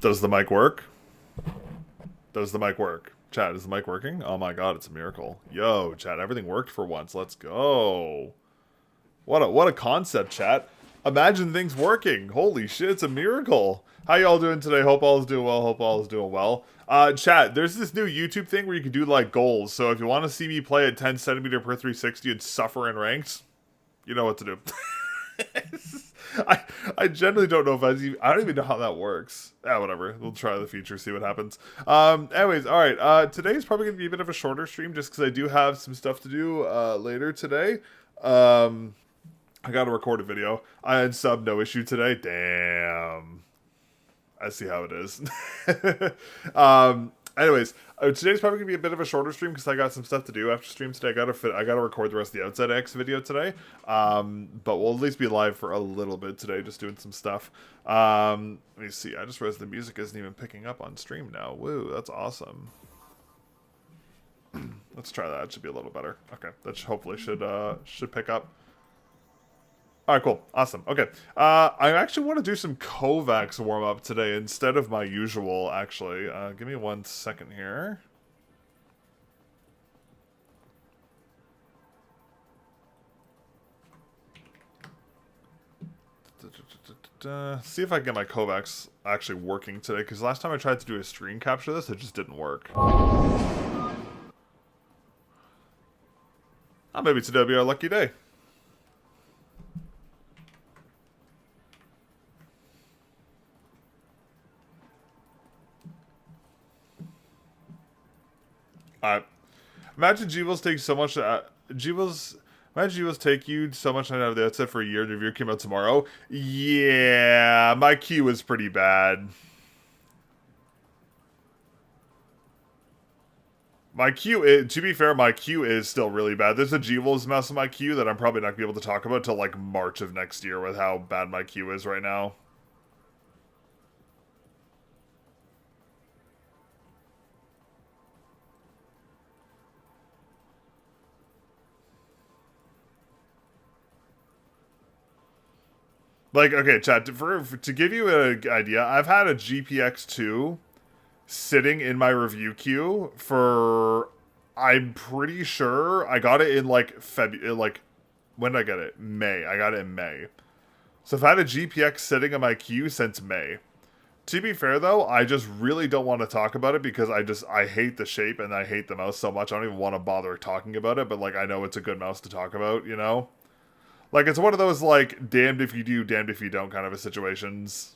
Does the mic work? Does the mic work? Chat, is the mic working? Oh my god, it's a miracle. Yo, chat, everything worked for once. Let's go. What a concept, chat. Imagine things working. Holy shit, it's a miracle. How y'all doing today? Hope all is doing well. Hope all is doing well. Chat, there's this new YouTube thing where you can do like goals. So if you want to see me play at 10 centimeter per 360 and suffer in ranks, you know what to do. I generally don't know if I don't even know how that works. Whatever. We'll try the future, see what happens. Anyways, alright. Today's probably going to be a bit of a shorter stream just because I do have some stuff to do later today. I got to record a video. I had sub no issue today. Damn. I see how it is. Anyways, today's probably gonna be a bit of a shorter stream because I got some stuff to do after stream today. I gotta record the rest of the Outside X video today. But we'll at least be live for a little bit today, just doing some stuff. Let me see. I just realized the music isn't even picking up on stream now. Woo, that's awesome. Let's try that. It should be a little better. Okay, that hopefully should pick up. Alright, cool. Awesome. Okay. I actually want to do some Kovacs warm-up today instead of my usual, actually. Give me 1 second here. See if I can get my Kovacs actually working today, because last time I tried to do a screen capture of this, it just didn't work. Maybe today will be our lucky day. Imagine G-Wills take so much. Imagine G-Wills take you so much out of the outset for a year. The review came out tomorrow. Yeah, my queue is pretty bad. My queue, to be fair, my queue is still really bad. There's a G-Wills mouse in my queue that I'm probably not going to be able to talk about till like March of next year with how bad my queue is right now. Like, okay, chat, to give you an idea, I've had a GPX2 sitting in my review queue for, I'm pretty sure, I got it in, like, when did I get it? May. I got it in May. So I've had a GPX sitting in my queue since May. To be fair, though, I just really don't want to talk about it because I hate the shape and I hate the mouse so much, I don't even want to bother talking about it, but, like, I know it's a good mouse to talk about, you know? Like, it's one of those, like, damned if you do, damned if you don't kind of a situations.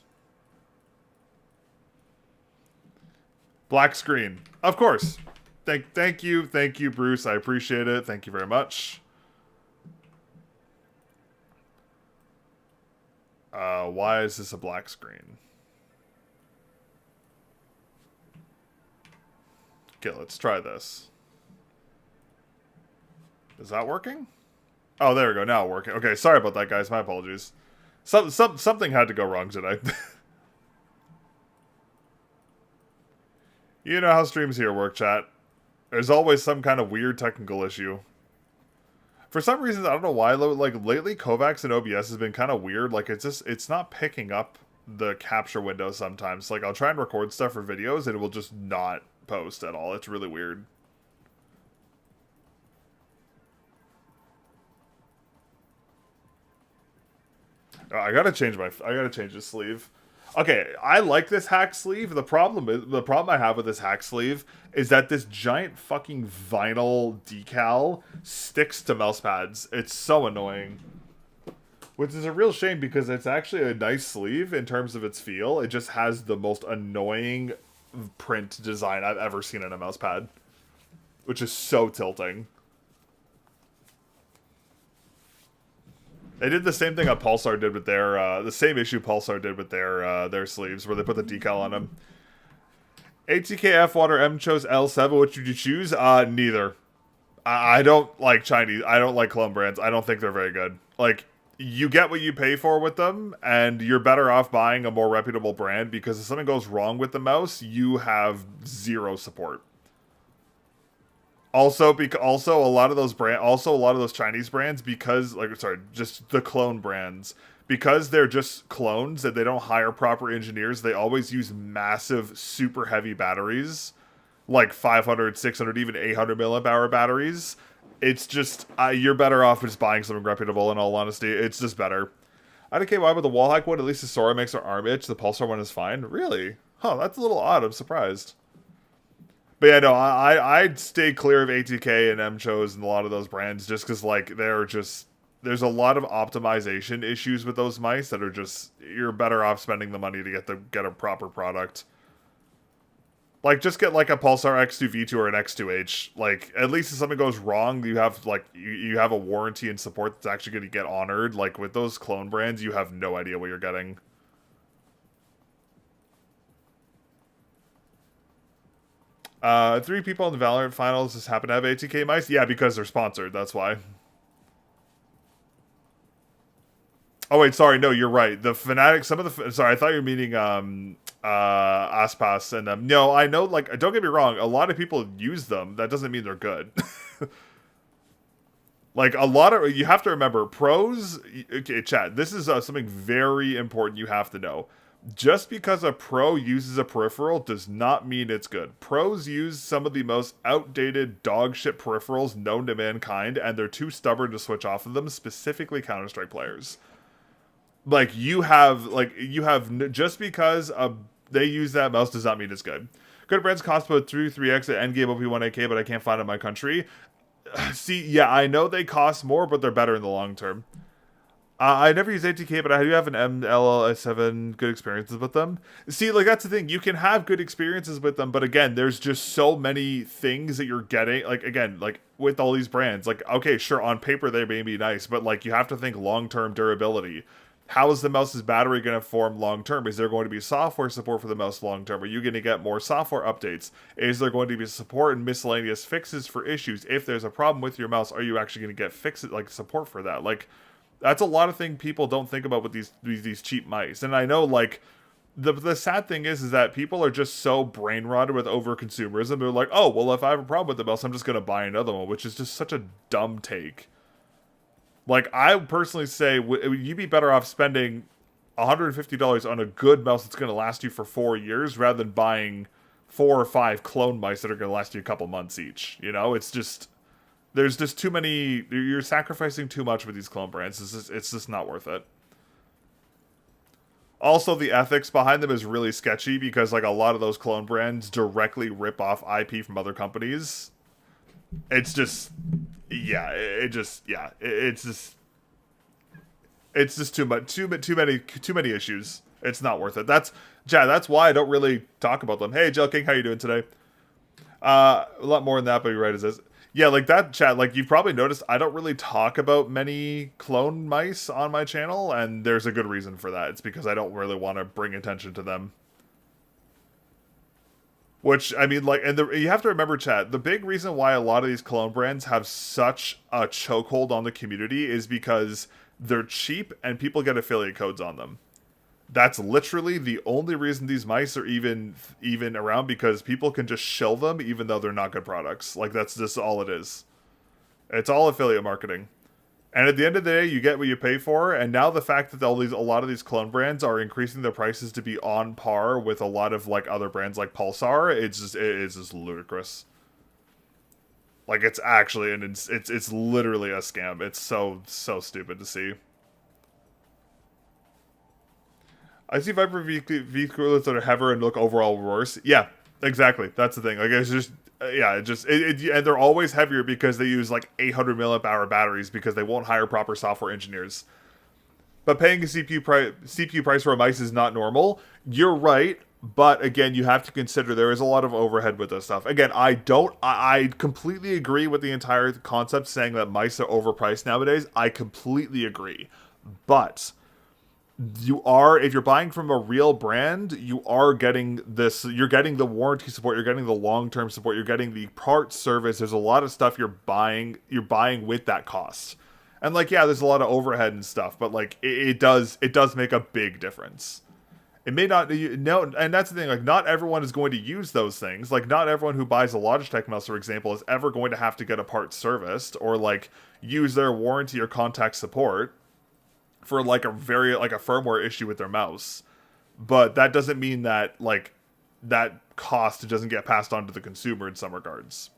Black screen. Of course. Thank you, Bruce. I appreciate it. Thank you very much. Why is this a black screen? Okay, let's try this. Is that working? Oh, there we go. Now working. Okay, sorry about that, guys. My apologies. Something had to go wrong today. You know how streams here work, chat. There's always some kind of weird technical issue. For some reason, I don't know why, like, lately, Kovacs and OBS has been kind of weird. Like, it's not picking up the capture window sometimes. Like, I'll try and record stuff for videos, and it will just not post at all. It's really weird. I gotta change the sleeve. Okay, I like this hack sleeve. The problem I have with this hack sleeve is that this giant fucking vinyl decal sticks to mouse pads. It's so annoying. Which is a real shame because it's actually a nice sleeve in terms of its feel. It just has the most annoying print design I've ever seen in a mouse pad. Which is so tilting. They did the same thing that Pulsar did with their, the same issue Pulsar did with their sleeves, where they put the decal on them. ATKF Water M chose L7, which did you choose? Neither. I don't like Chinese, I don't like clone brands, I don't think they're very good. Like, you get what you pay for with them, and you're better off buying a more reputable brand, because if something goes wrong with the mouse, you have zero support. Also a lot of those Chinese brands, because like, sorry, just the clone brands, because they're just clones and they don't hire proper engineers, they always use massive super heavy batteries, like 500, 600, even 800 milliamp hour batteries. It's just you're better off just buying something reputable. In all honesty, it's just better. IDK, why with the wall hack one? At least the Sora makes her arm itch. The Pulsar one is fine. Really? Huh? That's a little odd. I'm surprised. But yeah, no, I'd stay clear of ATK and MCHOs and a lot of those brands, just because like there's a lot of optimization issues with those mice that are just, you're better off spending the money to get a proper product. Like, just get like a Pulsar X2V2 or an X2H. Like, at least if something goes wrong, you have like you have a warranty and support that's actually going to get honored. Like with those clone brands, you have no idea what you're getting. Three people in the Valorant finals just happen to have ATK mice. Yeah, because they're sponsored. That's why. Oh wait, sorry. No, you're right. The Fnatic, sorry, I thought you were meaning Aspas and them. No, I know. Like, don't get me wrong. A lot of people use them. That doesn't mean they're good. Like a lot of, you have to remember, pros. Okay, chat. This is something very important you have to know. Just because a pro uses a peripheral does not mean it's good. Pros use some of the most outdated dogshit peripherals known to mankind, and they're too stubborn to switch off of them, specifically Counter-Strike players. Like, just because they use that mouse does not mean it's good. Good brands cost about 3x at endgame OP1AK, but I can't find it in my country. See, yeah, I know they cost more, but they're better in the long term. I never use ATK, but I do have an ML7 good experiences with them. See, like, that's the thing. You can have good experiences with them, but again, there's just so many things that you're getting. Like, again, like, with all these brands, like, okay, sure, on paper they may be nice, but, like, you have to think long-term durability. How is the mouse's battery going to form long-term? Is there going to be software support for the mouse long-term? Are you going to get more software updates? Is there going to be support and miscellaneous fixes for issues? If there's a problem with your mouse, are you actually going to get fixes, like, support for that? Like, that's a lot of things people don't think about with these cheap mice. And I know, like, the sad thing is that people are just so brain rotted with over consumerism. They're like, oh, well, if I have a problem with the mouse, I'm just going to buy another one, which is just such a dumb take. Like, I personally say, you'd be better off spending $150 on a good mouse that's going to last you for 4 years rather than buying 4 or 5 clone mice that are going to last you a couple months each. You know, it's just, there's just too many, you're sacrificing too much with these clone brands. It's just not worth it. Also, the ethics behind them is really sketchy because, like, a lot of those clone brands directly rip off IP from other companies. It's just, yeah, it's just too much, too many issues. It's not worth it. That's why I don't really talk about them. Hey, Gel King, how you doing today? A lot more than that, but you're right, it says. Yeah, like that, chat, like you've probably noticed, I don't really talk about many clone mice on my channel, and there's a good reason for that. It's because I don't really want to bring attention to them. Which, I mean, like, and you have to remember, chat, the big reason why a lot of these clone brands have such a chokehold on the community is because they're cheap and people get affiliate codes on them. That's literally the only reason these mice are even around, because people can just shill them even though they're not good products. Like, that's just all it is. It's all affiliate marketing. And at the end of the day, you get what you pay for, and now the fact that a lot of these clone brands are increasing their prices to be on par with a lot of, like, other brands like Pulsar, it's just ludicrous. Like, it's actually, and it's literally a scam. It's so stupid to see. I see Viper V coolers that are heavier and look overall worse. Yeah, exactly. That's the thing. Like, it's just, yeah, and they're always heavier because they use like 800 milliamp hour batteries because they won't hire proper software engineers. But paying a CPU price for a mice is not normal. You're right, but again, you have to consider there is a lot of overhead with this stuff. Again, I completely agree with the entire concept saying that mice are overpriced nowadays. I completely agree, but if you're buying from a real brand, you are getting this, you're getting the warranty support, you're getting the long-term support, you're getting the parts service. There's a lot of stuff you're buying with that cost. And like, yeah, there's a lot of overhead and stuff, but like it does make a big difference. It may not, no, and that's the thing, like, not everyone is going to use those things. Like, not everyone who buys a Logitech mouse, for example, is ever going to have to get a part serviced or, like, use their warranty or contact support for, like, a firmware issue with their mouse. But that doesn't mean that, like, that cost doesn't get passed on to the consumer in some regards.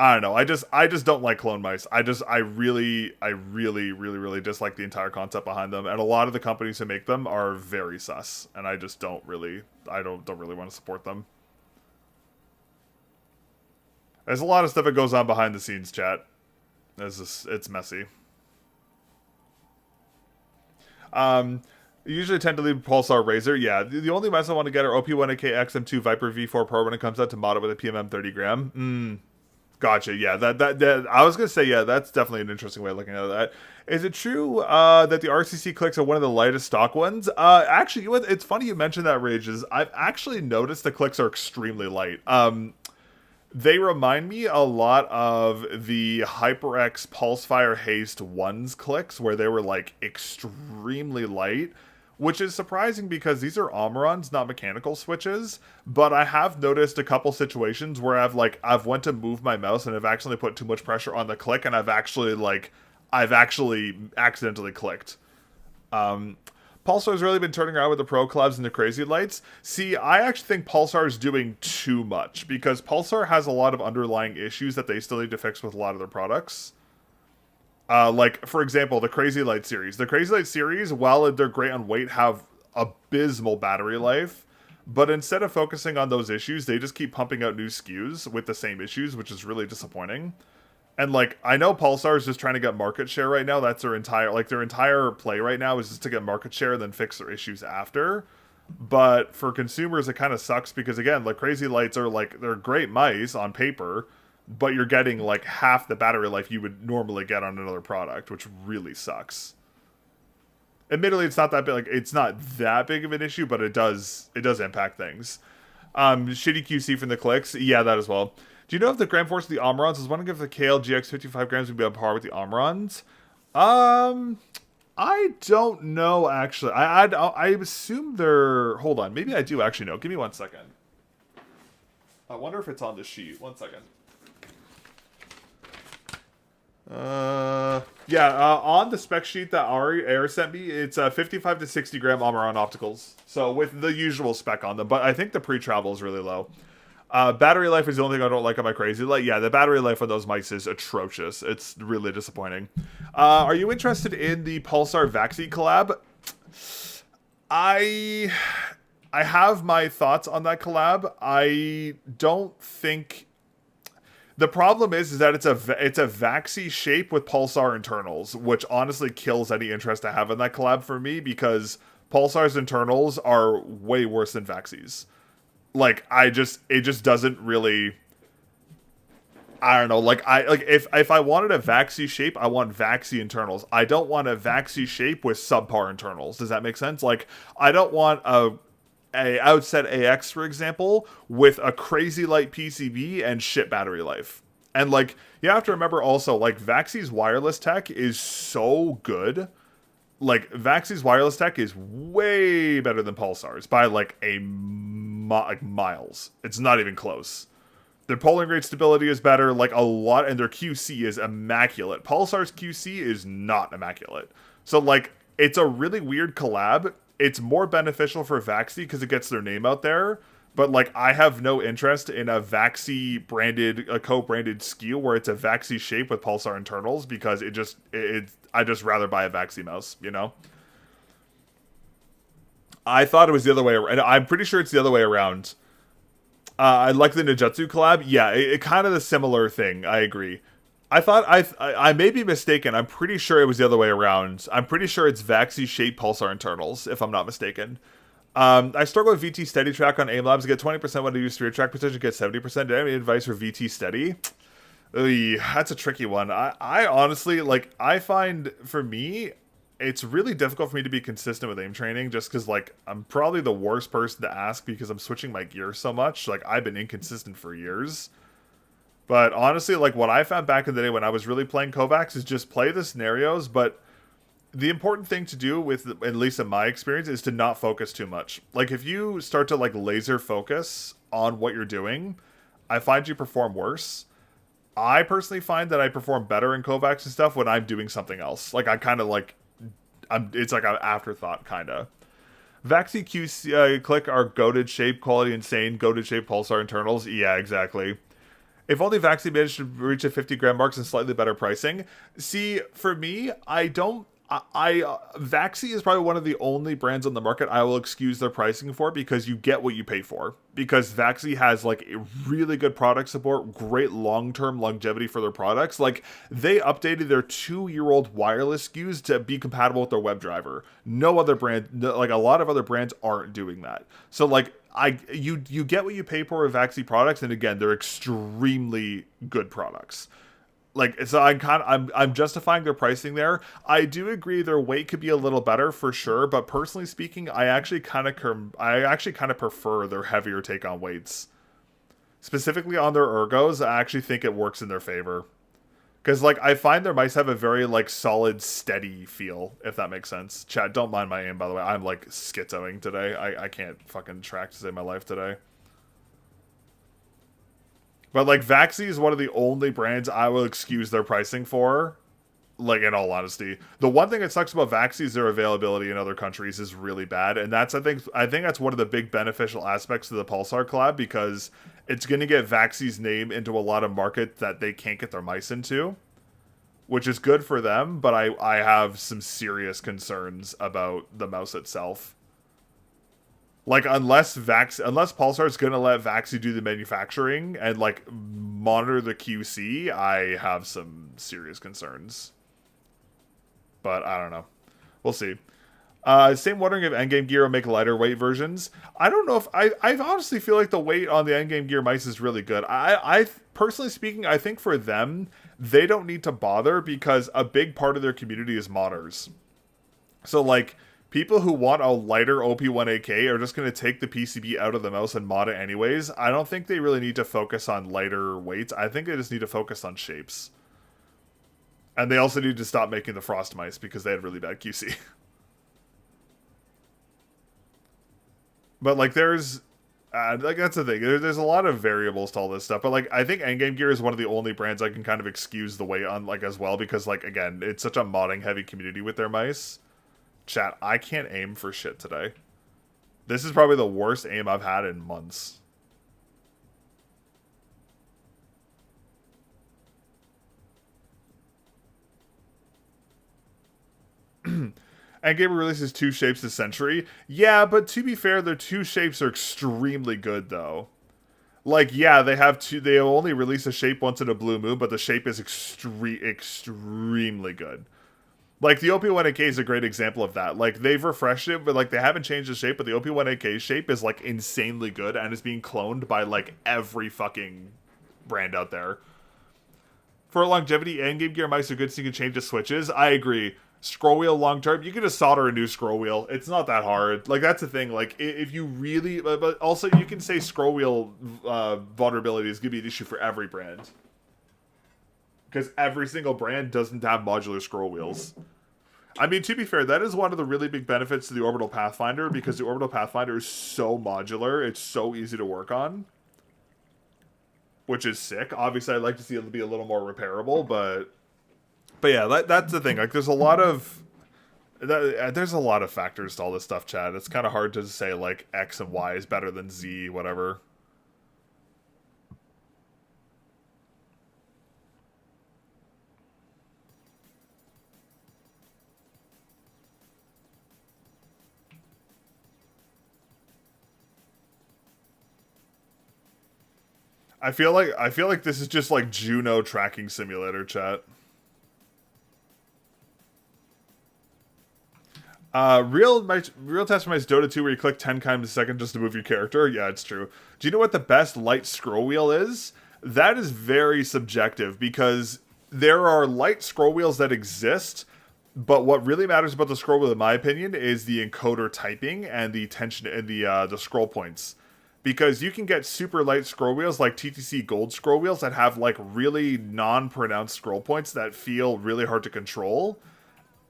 I don't know. I just don't like clone mice. I really, really dislike the entire concept behind them. And a lot of the companies who make them are very sus. And I just don't really want to support them. There's a lot of stuff that goes on behind the scenes, chat. It's messy. Usually tend to leave Pulsar Razor. Yeah, the only mice I want to get are OP1AK XM2 Viper V4 Pro when it comes out to mod it with a PMM 30 gram. Gotcha. Yeah, that I was gonna say, yeah, that's definitely an interesting way of looking at that. Is it true that the RCC clicks are one of the lightest stock ones? Actually, it's funny you mentioned that, Rages. I've actually noticed the clicks are extremely light. They remind me a lot of the HyperX Pulsefire Haste 1's clicks, where they were like extremely light. Which is surprising because these are Omrons, not mechanical switches. But I have noticed a couple situations where I've went to move my mouse and I've actually put too much pressure on the click and I've actually accidentally clicked. Pulsar's really been turning around with the Pro Collabs and the Crazy Lights. See, I actually think Pulsar is doing too much because Pulsar has a lot of underlying issues that they still need to fix with a lot of their products. Like, for example, the Crazy Light series. The Crazy Light series, while they're great on weight, have abysmal battery life. But instead of focusing on those issues, they just keep pumping out new SKUs with the same issues, which is really disappointing. And, like, I know Pulsar is just trying to get market share right now. That's their entire play right now is just to get market share and then fix their issues after. But for consumers, it kind of sucks because, again, like, Crazy Lights are, like, they're great mice on paper, but you're getting, like, half the battery life you would normally get on another product, which really sucks. Admittedly, it's not that big of an issue, but it does impact things. Shitty QC from the clicks, yeah, that as well. Do you know if the gram force of the Omrons, I was wondering if the KL GX 55 grams would be on par with the Omrons? I don't know, actually. I assume they're... Hold on, maybe I do actually know. Give me 1 second. I wonder if it's on the sheet. 1 second. On the spec sheet that ARYE sent me, it's 55 to 60 gram Omron opticals. So with the usual spec on them, but I think the pre-travel is really low. Battery life is the only thing I don't like on my Crazy Light. Yeah, the battery life on those mice is atrocious. It's really disappointing. Are you interested in the Pulsar Vaxi collab? I have my thoughts on that collab. I don't think... The problem is that it's a Vaxi shape with Pulsar internals, which honestly kills any interest I have in that collab for me because Pulsar's internals are way worse than Vaxi's. Like, it just doesn't really... I don't know, if I wanted a Vaxi shape, I want Vaxi internals. I don't want a Vaxi shape with subpar internals. Does that make sense? Like, I don't want a Outset AX, for example, with a Crazy Light PCB and shit battery life. And, like, you have to remember also, like, Vaxi's wireless tech is so good. Like, Vaxi's wireless tech is way better than Pulsar's by, like, miles. It's not even close. Their polling rate stability is better, like, a lot, and their QC is immaculate. Pulsar's QC is not immaculate. So, like, it's a really weird collab. It's more beneficial for Vaxi because it gets their name out there. But, like, I have no interest in a Vaxi branded, a co-branded SKU where it's a Vaxi shape with Pulsar internals because I just rather buy a Vaxi mouse, you know? I thought it was the other way around. I'm pretty sure it's the other way around. I like the Ninjutsu collab. Yeah, it kind of a similar thing. I agree. I thought I may be mistaken. I'm pretty sure it was the other way around. I'm pretty sure it's Vaxi shaped Pulsar internals, if I'm not mistaken. I struggle with VT Steady Track on AIM Labs. I get 20% when I use Spirit Track, potentially get 70%. Do you have any advice for VT Steady? That's a tricky one. I honestly, like, I find, for me, it's really difficult for me to be consistent with aim training just because, like, I'm probably the worst person to ask because I'm switching my gear so much. Like, I've been inconsistent for years. But honestly, like, what I found back in the day when I was really playing Kovacs is just play the scenarios, but the important thing to do with, at least in my experience, is to not focus too much. Like if you start to like laser focus on what you're doing, I find you perform worse. I personally find that I perform better in Kovacs and stuff when I'm doing something else. Like I kind of like, it's like an afterthought kind of. Vaxi Q click are goated shape, quality insane, goated shape, pulsar internals. Yeah, exactly. If only Vaxi managed to reach a 50 gram marks and slightly better pricing. See, for me, I don't. Vaxi is probably one of the only brands on the market I will excuse their pricing for because you get what you pay for. Because Vaxi has like a really good product support, great long-term longevity for their products. Like they updated their 2-year-old wireless SKUs to be compatible with their WebDriver. No other brand, like a lot of other brands, aren't doing that. So like you get what you pay for with Vaxi products, and again, they're extremely good products. Like so I'm justifying their pricing there. I do agree their weight could be a little better for sure, but personally speaking, I actually kind of prefer their heavier take on weights. Specifically on their ergos, I actually think it works in their favor. Cuz like I find their mice have a very like solid steady feel, if that makes sense. Chat, don't mind my aim by the way. I'm like schizoing today. I can't fucking track to save my life today. But like Vaxi is one of the only brands I will excuse their pricing for. Like in all honesty, the one thing that sucks about Vaxi is their availability in other countries is really bad, and that's I think that's one of the big beneficial aspects of the Pulsar collab because it's going to get Vaxi's name into a lot of markets that they can't get their mice into, which is good for them. But I have some serious concerns about the mouse itself. Like unless Pulsar is gonna let Vaxi do the manufacturing and like monitor the QC, I have some serious concerns. But I don't know. We'll see. Same wondering if Endgame Gear will make lighter weight versions. I don't know if I honestly feel like the weight on the Endgame Gear mice is really good. I personally speaking, I think for them, they don't need to bother because a big part of their community is modders. So like people who want a lighter OP1AK are just going to take the PCB out of the mouse and mod it anyways. I don't think they really need to focus on lighter weights. I think they just need to focus on shapes. And they also need to stop making the frost mice because they had really bad QC. But like there's like that's the thing. There's a lot of variables to all this stuff. But like I think Endgame Gear is one of the only brands I can kind of excuse the weight on like as well because like again, it's such a modding heavy community with their mice. Chat, I can't aim for shit today. This is probably the worst aim I've had in months. Endgame releases 2 shapes this century. Yeah, but to be fair, their 2 shapes are extremely good, though. Like, yeah, they only release a shape once in a blue moon, but the shape is extremely good. Like, the OP1AK is a great example of that. Like, they've refreshed it, but, like, they haven't changed the shape, but the OP1AK shape is, like, insanely good and is being cloned by, like, every fucking brand out there. For longevity, Endgame Gear mice are good so you can change the switches. I agree. Scroll wheel long term, you can just solder a new scroll wheel. It's not that hard. Like, that's the thing. Like, if you really... But also, you can say scroll wheel vulnerability is going to be an issue for every brand. Because every single brand doesn't have modular scroll wheels. I mean, to be fair, that is one of the really big benefits to the Orbital Pathfinder, because the Orbital Pathfinder is so modular, it's so easy to work on. Which is sick. Obviously, I'd like to see it be a little more repairable, but yeah, that's the thing. Like, there's a lot of factors to all this stuff, Chad. It's kind of hard to say, like, X and Y is better than Z, whatever. I feel like this is just like Juno tracking simulator, chat. Real test for my Dota 2 where you click 10 times a second just to move your character. Yeah, it's true. Do you know what the best light scroll wheel is? That is very subjective because there are light scroll wheels that exist, but what really matters about the scroll wheel, in my opinion, is the encoder typing and the tension and the scroll points. Because you can get super light scroll wheels like TTC Gold scroll wheels that have like really non-pronounced scroll points that feel really hard to control.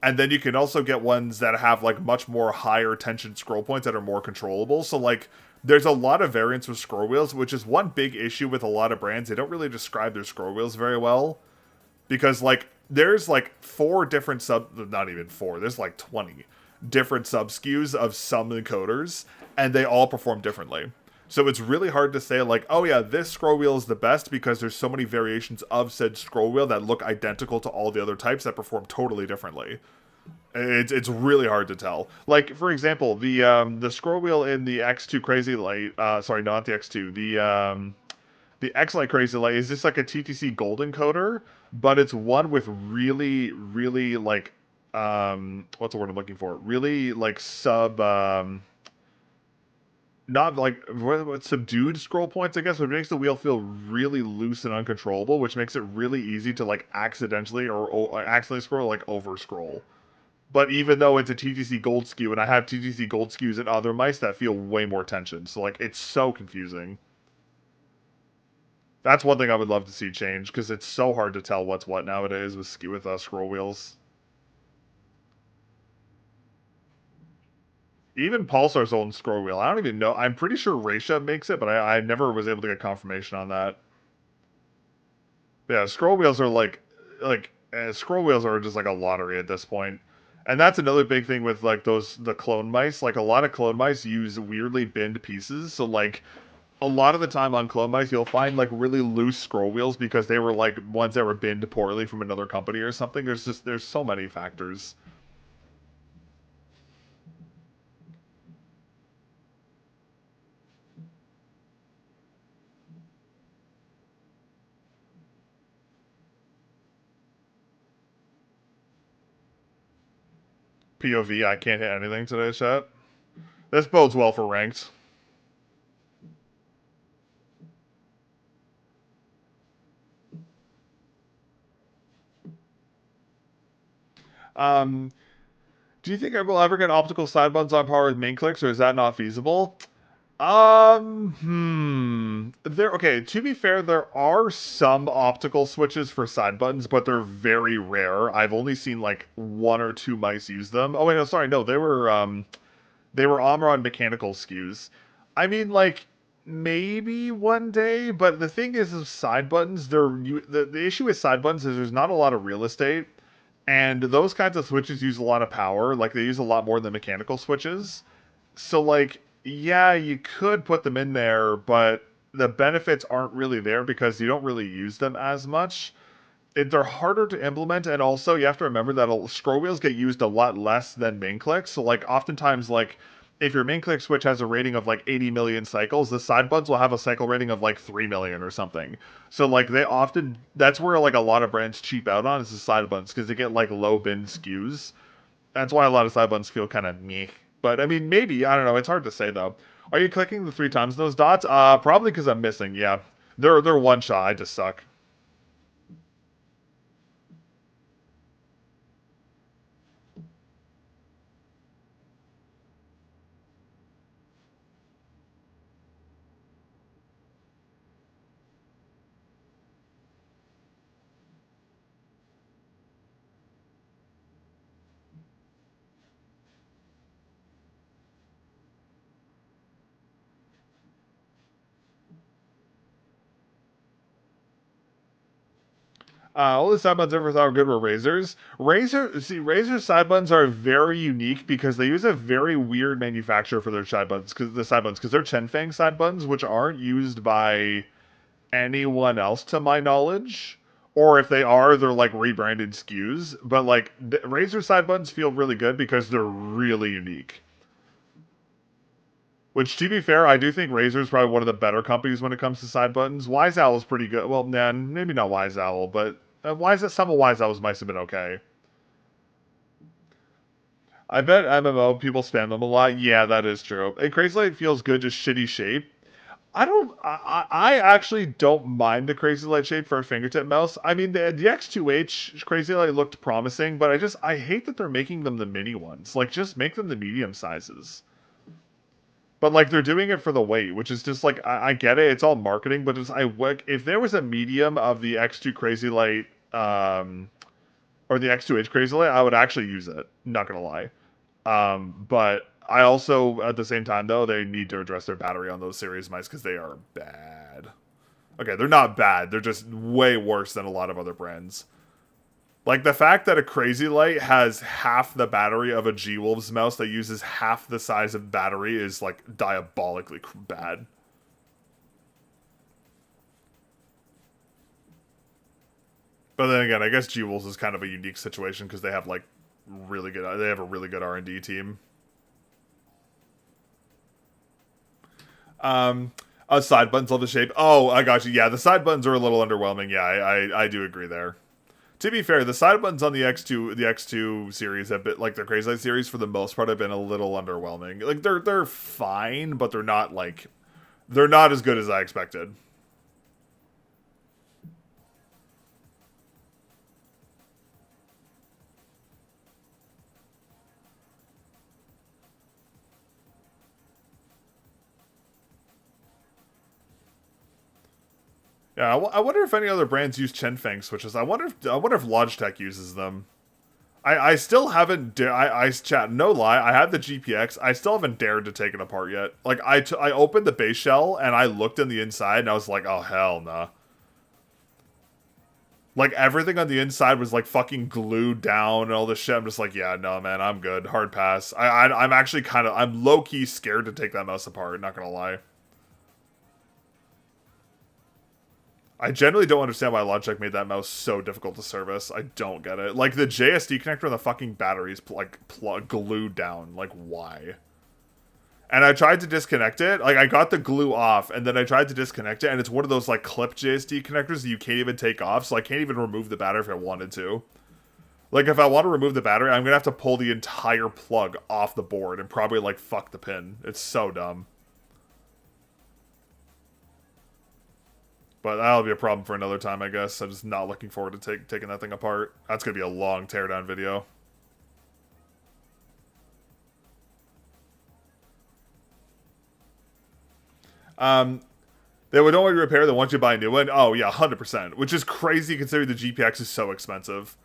And then you can also get ones that have like much more higher tension scroll points that are more controllable. So like there's a lot of variance with scroll wheels, which is one big issue with a lot of brands. They don't really describe their scroll wheels very well because like there's like four different not even four, there's like 20 different sub SKUs of some encoders and they all perform differently. So it's really hard to say like, oh yeah, this scroll wheel is the best because there's so many variations of said scroll wheel that look identical to all the other types that perform totally differently. It's really hard to tell. Like for example, the scroll wheel in the X2 Crazy Light, sorry, not the X2, the X Light Crazy Light is just like a TTC gold encoder, but it's one with really like what's the word I'm looking for? Really like not like what subdued scroll points, I guess, which makes the wheel feel really loose and uncontrollable, which makes it really easy to like accidentally or accidentally scroll, like over scroll. But even though it's a TTC Gold SKU, and I have TTC Gold SKUs in other mice that feel way more tension, so like it's so confusing. That's one thing I would love to see change because it's so hard to tell what's what nowadays with scroll wheels. Even Pulsar's own scroll wheel, I don't even know. I'm pretty sure Raisha makes it, but I never was able to get confirmation on that. Yeah, scroll wheels are scroll wheels are just like a lottery at this point. And that's another big thing with like the clone mice. Like a lot of clone mice use weirdly binned pieces. So like a lot of the time on clone mice, you'll find like really loose scroll wheels because they were like ones that were binned poorly from another company or something. There's so many factors. POV, I can't hit anything today, chat. This bodes well for ranked. Um, do you think I will ever get optical side buttons on par with main clicks, or is that not feasible? There. Okay. To be fair, there are some optical switches for side buttons, but they're very rare. I've only seen like one or two mice use them. Oh wait, no, sorry, no, they were Omron mechanical SKUs. I mean, like maybe one day, but the thing is, side buttons. The issue with side buttons is there's not a lot of real estate, and those kinds of switches use a lot of power. Like they use a lot more than mechanical switches. So like, yeah, you could put them in there, but the benefits aren't really there because you don't really use them as much. They're harder to implement, and also you have to remember that scroll wheels get used a lot less than main clicks. So like, oftentimes like if your main click switch has a rating of like 80 million cycles, the side buttons will have a cycle rating of like 3 million or something. So like they often that's where like a lot of brands cheap out on is the side buttons because they get like low bin SKUs. That's why a lot of side buttons feel kind of meh. But I mean, maybe I don't know. It's hard to say though. Are you clicking the three times those dots? Probably because I'm missing. Yeah, they're one shot. I just suck. All the side buttons ever thought were good were razors. Razor side buttons are very unique because they use a very weird manufacturer for their side buttons because they're Chenfeng side buttons, which aren't used by anyone else to my knowledge. Or if they are, they're like rebranded SKUs. But like Razer side buttons feel really good because they're really unique. Which, to be fair, I do think Razer is probably one of the better companies when it comes to side buttons. Wise Owl is pretty good. Well, nah, maybe not Wise Owl, but some of Wise Owls might have been okay. I bet MMO people spam them a lot. Yeah, that is true. And Crazy Light feels good, just shitty shape. I don't. I actually don't mind the Crazy Light shape for a fingertip mouse. I mean, the X2H Crazy Light looked promising, but I hate that they're making them the mini ones. Like, just make them the medium sizes. But like they're doing it for the weight, which is just like I get it. It's all marketing, but if there was a medium of the X2 Crazy Light, or the X2H crazy light, I would actually use it. Not gonna lie. But I also, at the same time, though, they need to address their battery on those series mice because they are bad. Okay, they're not bad. They're just way worse than a lot of other brands. Like, the fact that a Crazy Light has half the battery of a G-Wolves mouse that uses half the size of battery is, like, diabolically bad. But then again, I guess G-Wolves is kind of a unique situation because they have, like, they have a really good R&D team. Side buttons love the shape. Oh, I got you. Yeah, the side buttons are a little underwhelming. Yeah, I do agree there. To be fair, the side buttons on the X2 series have been, like, their Crazy Light series for the most part have been a little underwhelming. Like, they're fine, but they're not as good as I expected. Yeah, I wonder if any other brands use Chenfeng switches. I wonder if Logitech uses them. I still haven't. I chat, no lie. I have the GPX. I still haven't dared to take it apart yet. Like, I opened the base shell and I looked in the inside and I was like, oh hell nah. Like, everything on the inside was like fucking glued down and all this shit. I'm just like, yeah, no man, I'm good. Hard pass. I'm actually I'm low key scared to take that mouse apart. Not gonna lie. I generally don't understand why Logitech made that mouse so difficult to service. I don't get it. Like, the JSD connector on the fucking batteries, like, glued down. Like, why? And I tried to disconnect it. Like, I got the glue off, and then I tried to disconnect it, and it's one of those, like, clip JSD connectors that you can't even take off, so I can't even remove the battery if I wanted to. Like, if I want to remove the battery, I'm gonna have to pull the entire plug off the board and probably, like, fuck the pin. It's so dumb. But that'll be a problem for another time, I guess. I'm just not looking forward to taking that thing apart. That's going to be a long teardown video. They would only repair them once you buy a new one. Oh, yeah, 100%. Which is crazy considering the GPX is so expensive.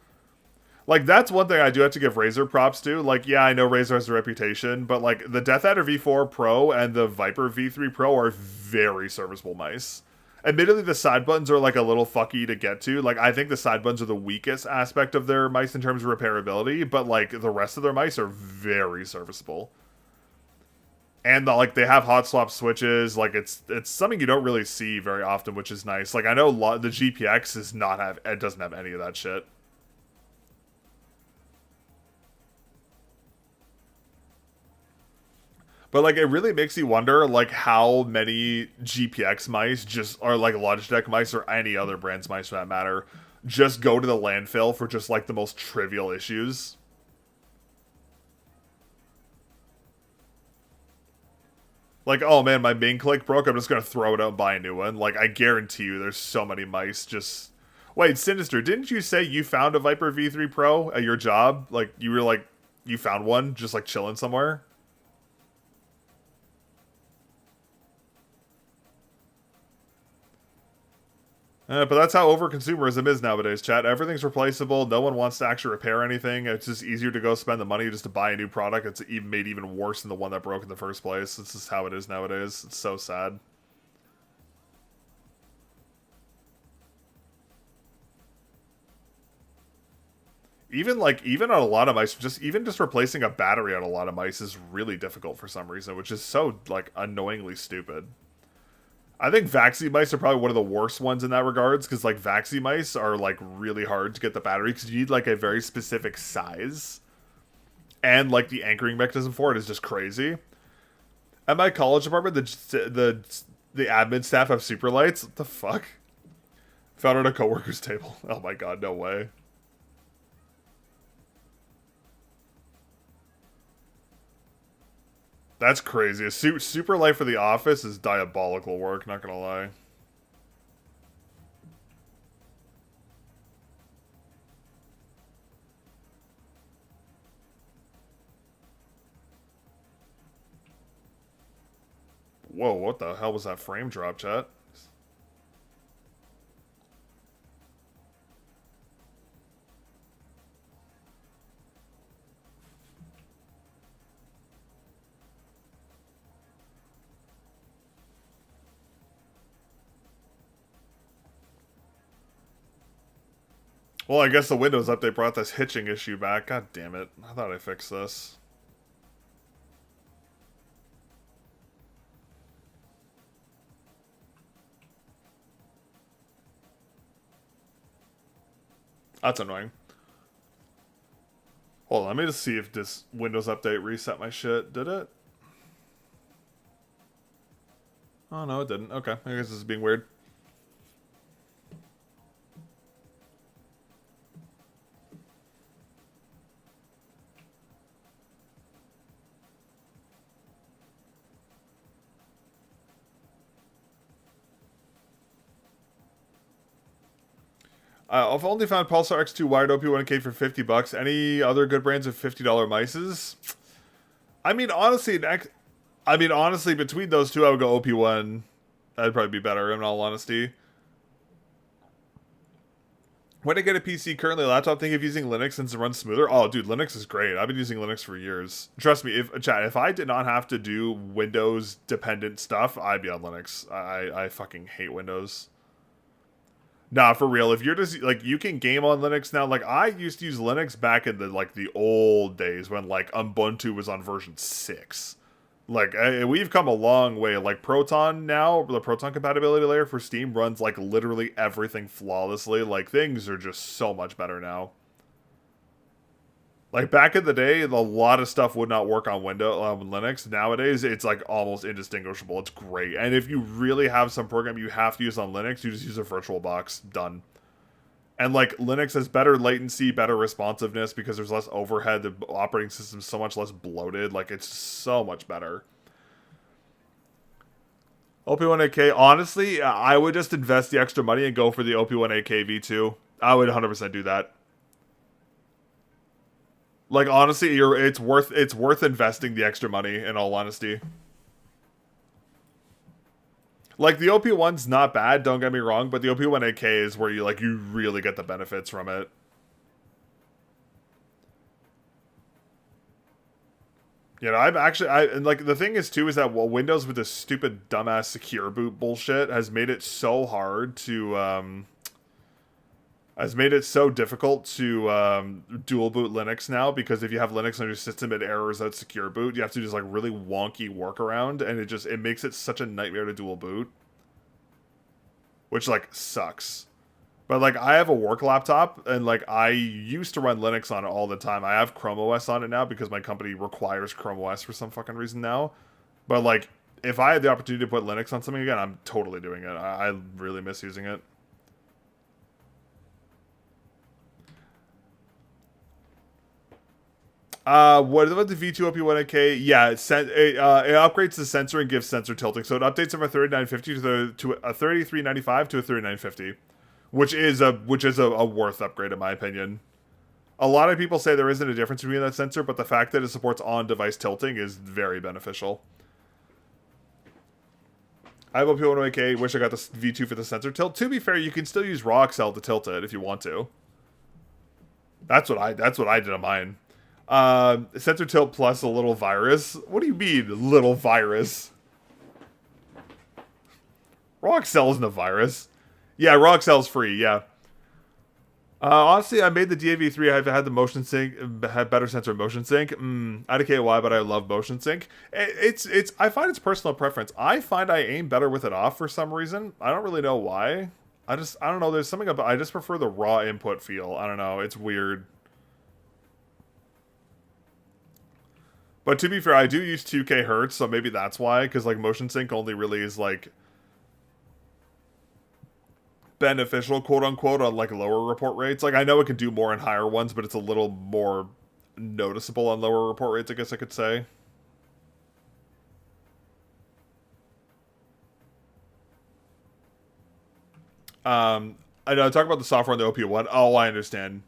Like, that's one thing I do have to give Razer props to. Like, yeah, I know Razer has a reputation, but, like, the Death Adder V4 Pro and the Viper V3 Pro are very serviceable mice. Admittedly, the side buttons are, like, a little fucky to get to. Like, I think the side buttons are the weakest aspect of their mice in terms of repairability, but, like, the rest of their mice are very serviceable. And, like, they have hot swap switches. Like, it's something you don't really see very often, which is nice. Like, I know the GPX doesn't have any of that shit. But, like, it really makes you wonder, like, how many GPX mice just are, like, Logitech mice or any other brand's mice for that matter, just go to the landfill for just, like, the most trivial issues. Like, oh man, my main click broke, I'm just gonna throw it out and buy a new one. Like, I guarantee you there's so many mice just... Wait, Sinister, didn't you say you found a Viper V3 Pro at your job? Like, you were like, you found one just, like, chilling somewhere? But that's how over-consumerism is nowadays, chat. Everything's replaceable. No one wants to actually repair anything. It's just easier to go spend the money just to buy a new product. It's even made even worse than the one that broke in the first place. It's just how it is nowadays. It's so sad. Even on a lot of mice, just replacing a battery on a lot of mice is really difficult for some reason, which is so, like, annoyingly stupid. I think Vaxi mice are probably one of the worst ones in that regards, because, like, Vaxi mice are, like, really hard to get the battery, because you need, like, a very specific size. And, like, the anchoring mechanism for it is just crazy. At my college department, the admin staff have super lights. What the fuck? Found it on a coworker's table. Oh my god, no way. That's crazy. A super light for the office is diabolical work, not gonna lie. Whoa, what the hell was that frame drop, chat? Well, I guess the Windows update brought this hitching issue back. God damn it. I thought I fixed this. That's annoying. Hold on, let me just see if this Windows update reset my shit. Did it? Oh, no, it didn't. Okay, I guess this is being weird. I've only found Pulsar X2 wired OP1K for $50. Any other good brands of $50 mices? I mean, honestly, between those two, I would go OP1. That'd probably be better, in all honesty. When I get a PC, currently a laptop, think of using Linux since it runs smoother. Oh, dude, Linux is great. I've been using Linux for years. Trust me, if I did not have to do Windows dependent stuff, I'd be on Linux. I fucking hate Windows. Nah, for real. If you're just like, you can game on Linux now. Like, I used to use Linux back in the old days when like Ubuntu was on version 6. Like, we've come a long way. Like, Proton now, the Proton compatibility layer for Steam runs like literally everything flawlessly. Like, things are just so much better now. Like, back in the day, a lot of stuff would not work on Linux. Nowadays, it's like almost indistinguishable. It's great. And if you really have some program you have to use on Linux, you just use a VirtualBox. Done. And like, Linux has better latency, better responsiveness because there's less overhead. The operating system's so much less bloated. Like, it's so much better. OP1AK, honestly, I would just invest the extra money and go for the OP1AK V2. I would 100% do that. Like, honestly, it's worth investing the extra money, in all honesty. Like, the OP1's not bad, don't get me wrong, but the OP1AK is where you really get the benefits from it. You know, and like, the thing is, too, is that Windows with this stupid, dumbass secure boot bullshit has made it so hard to, has made it so difficult to dual boot Linux now, because if you have Linux on your system, it errors out secure boot. You have to do this like really wonky workaround, and it makes it such a nightmare to dual boot, which like sucks. But like, I have a work laptop, and like, I used to run Linux on it all the time. I have Chrome OS on it now because my company requires Chrome OS for some fucking reason now. But like, if I had the opportunity to put Linux on something again, I'm totally doing it. I really miss using it. What about the V2 OP1AK? Yeah, it upgrades the sensor and gives sensor tilting. So it updates from a 3950 to a 3395 to a 3950, which is a worth upgrade in my opinion. A lot of people say there isn't a difference between that sensor, but the fact that it supports on-device tilting is very beneficial. I have OP1AK. Wish I got the V2 for the sensor tilt. To be fair, you can still use raw Excel to tilt it if you want to. That's what I did on mine. Sensor tilt plus a little virus. What do you mean, little virus? Roxel isn't a virus. Yeah, Roxel's free, yeah. Honestly, I made the DAV3. I've had the motion sync, had better sensor motion sync. I don't care why, but I love motion sync. I find it's personal preference. I find I aim better with it off for some reason. I don't really know why. I don't know. There's something about, I just prefer the raw input feel. I don't know. It's weird. But to be fair, I do use 2K hertz, so maybe that's why, because like motion sync only really is like beneficial, quote unquote, on like lower report rates. Like, I know it can do more in higher ones, but it's a little more noticeable on lower report rates, I guess I could say. I know, talk about the software on the OP1. Oh, I understand.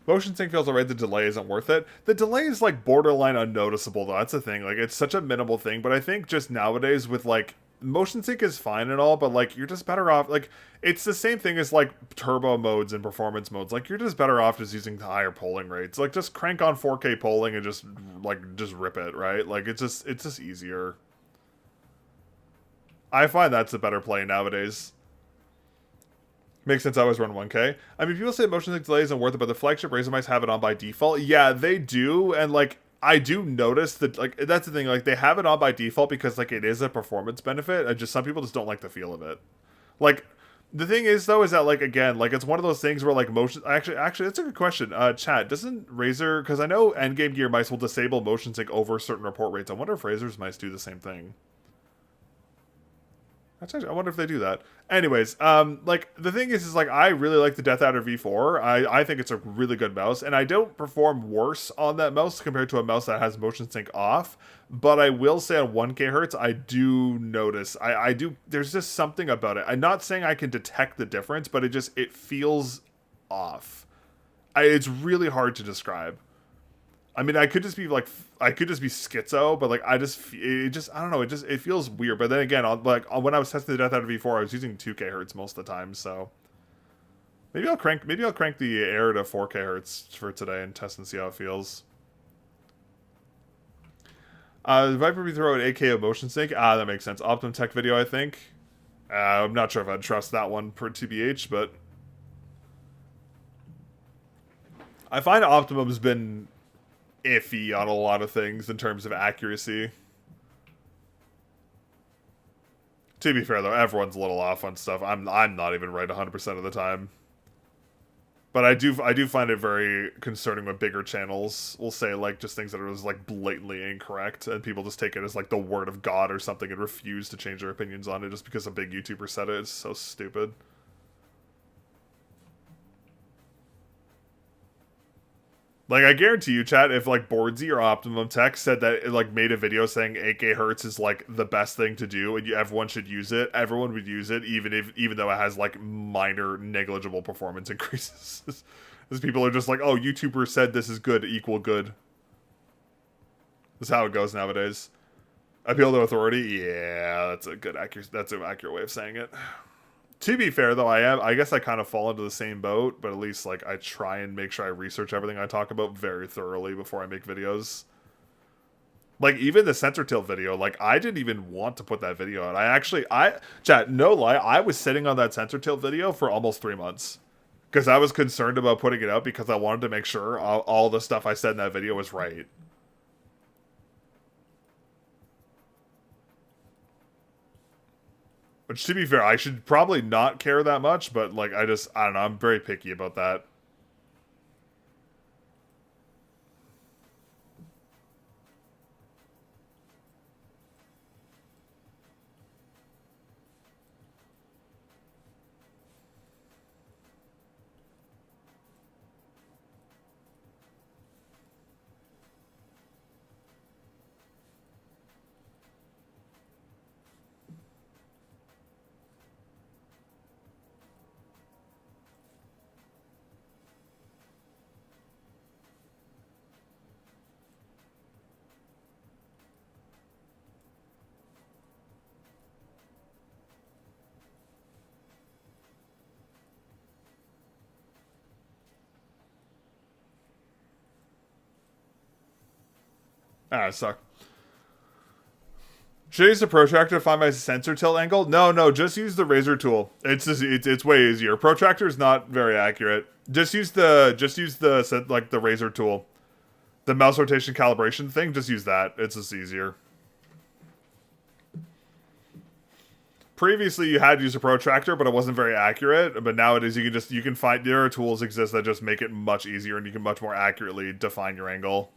Motion sync feels alright, the delay isn't worth it. The delay is like borderline unnoticeable though, that's the thing. Like, it's such a minimal thing, but I think just nowadays with like, motion sync is fine and all, but like, you're just better off, like, it's the same thing as like turbo modes and performance modes. Like, you're just better off just using the higher polling rates. Like, just crank on 4K polling and just rip it, right? Like, it's just easier. I find that's a better play nowadays. Makes sense. I always run 1K. I mean, people say motion sync delay isn't worth it, but the flagship Razer mics have it on by default. Yeah, they do, and like I do notice that like that's the thing. Like they have it on by default because like it is a performance benefit. And just some people just don't like the feel of it. Like the thing is though is that like again like it's one of those things where like motion actually that's a good question. Chat, doesn't Razer, because I know endgame gear mice will disable motion sync over certain report rates. I wonder if Razer's mice do the same thing. Actually, I wonder if they do that. Anyways, like the thing is like I really like the Death Adder V4. I think it's a really good mouse, and I don't perform worse on that mouse compared to a mouse that has motion sync off. But I will say on 1K hertz, I do notice I do. There's just something about it. I'm not saying I can detect the difference, but it feels off. It's really hard to describe. I mean, I could just be schizo, but like I don't know, it feels weird. But then again, when I was testing the Death Adder V4, I was using 2K hertz most of the time, so maybe I'll crank the Air to 4K hertz for today and test and see how it feels. Viper V throw an 8K of motion sync. That makes sense. Optimum Tech video, I think. I'm not sure if I'd trust that one per TBH, but I find Optimum's been iffy on a lot of things in terms of accuracy. To be fair though, everyone's a little off on stuff. I'm not even right 100% of the time. But I do find it very concerning when bigger channels will say like just things that are just like blatantly incorrect, and people just take it as like the word of God or something and refuse to change their opinions on it just because a big YouTuber said it. It's so stupid. Like, I guarantee you, chat, if, like, Boardsy or Optimum Tech said that it, like, made a video saying 8K hertz is, like, the best thing to do and everyone should use it, everyone would use it, even though it has, like, minor, negligible performance increases. Because people are just like, oh, YouTuber said this is good, equal good. That's how it goes nowadays. Appeal to authority? Yeah, that's an accurate way of saying it. To be fair, though, I guess I kind of fall into the same boat, but at least, like, I try and make sure I research everything I talk about very thoroughly before I make videos. Like, even the center tilt video, like, I didn't even want to put that video out. Chat, no lie, I was sitting on that center tilt video for almost 3 months. Because I was concerned about putting it out because I wanted to make sure all the stuff I said in that video was right. Which, to be fair, I should probably not care that much, but, like, I don't know, I'm very picky about that. I suck. Should I use the protractor to find my sensor tilt angle? No, just use the Razer tool. It's way easier. Protractor is not very accurate. Just use the Razer tool. The mouse rotation calibration thing, just use that. It's just easier. Previously, you had to use a protractor, but it wasn't very accurate. But nowadays, you can find there are tools exist that just make it much easier, and you can much more accurately define your angle.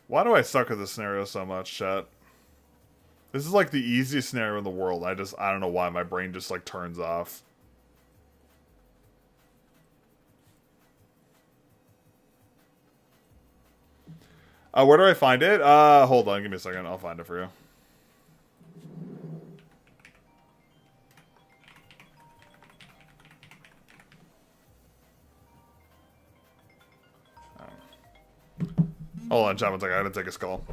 Why do I suck at this scenario so much, chat? This is like the easiest scenario in the world. I don't know why my brain just like turns off. Where do I find it? Hold on, give me a second. I'll find it for you. Hold on, chat, one second. I gotta take a skull.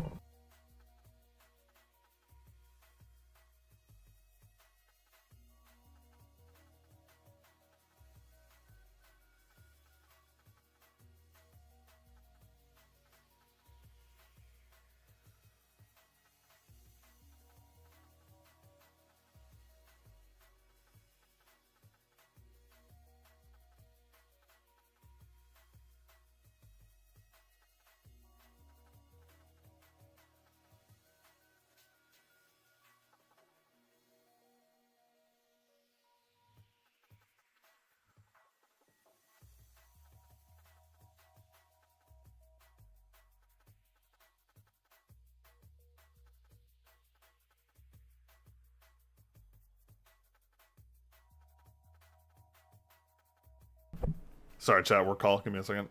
Sorry, chat, we're call. Give me a second.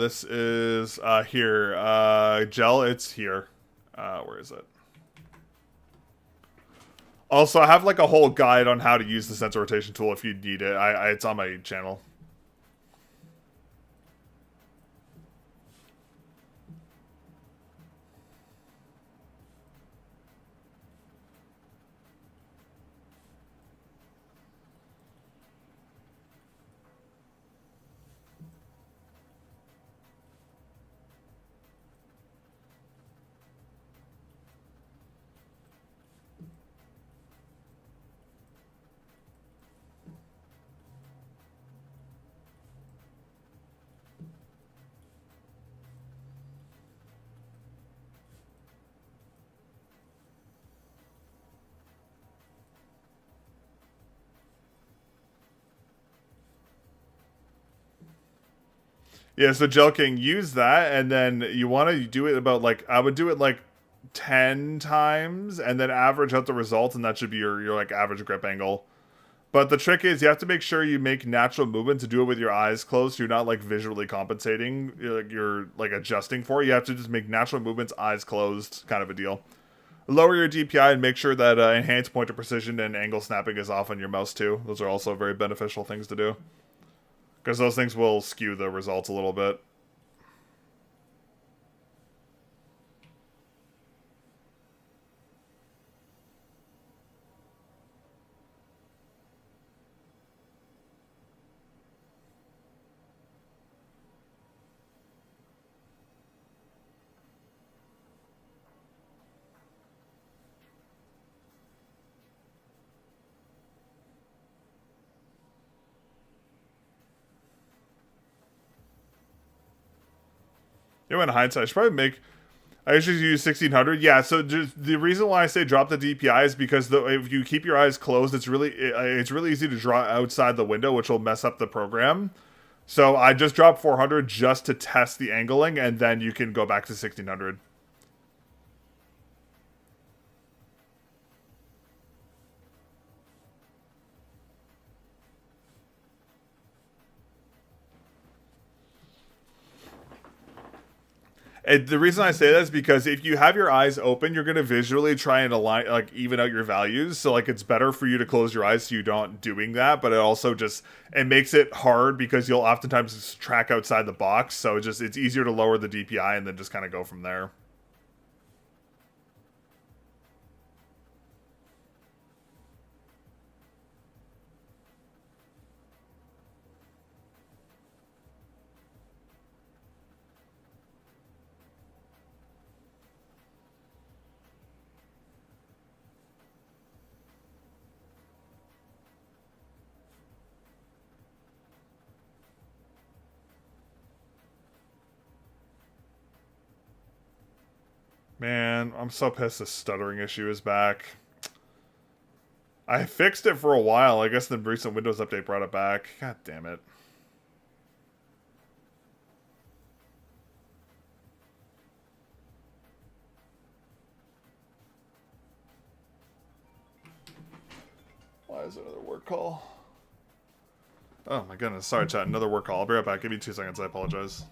This is here. Gel, it's here. Where is it? Also, I have like a whole guide on how to use the sensor rotation tool if you need it. It's on my channel. Yeah, so Gel King, use that, and then you want to do it about, like, I would do it, like, 10 times, and then average out the results, and that should be your like, average grip angle. But the trick is, you have to make sure you make natural movement to do it with your eyes closed, so you're not, like, visually compensating, you're like, adjusting for it. You have to just make natural movements, eyes closed, kind of a deal. Lower your DPI and make sure that enhanced pointer precision and angle snapping is off on your mouse, too. Those are also very beneficial things to do. Because those things will skew the results a little bit. You know, in hindsight, I should probably make... I usually use 1600. Yeah, so just the reason why I say drop the DPI is because if you keep your eyes closed, it's really easy to draw outside the window, which will mess up the program. So I just dropped 400 just to test the angling, and then you can go back to 1600. The reason I say that is because if you have your eyes open, you're going to visually try and align, like, even out your values. So, like, it's better for you to close your eyes so you don't doing that. But it also just, it makes it hard because you'll oftentimes track outside the box. So it's easier to lower the DPI and then just kind of go from there. Man, I'm so pissed this stuttering issue is back. I fixed it for a while. I guess the recent Windows update brought it back. God damn it. Why is it another work call? Oh my goodness. Sorry, chat. Another work call. I'll be right back. Give me 2 seconds. I apologize.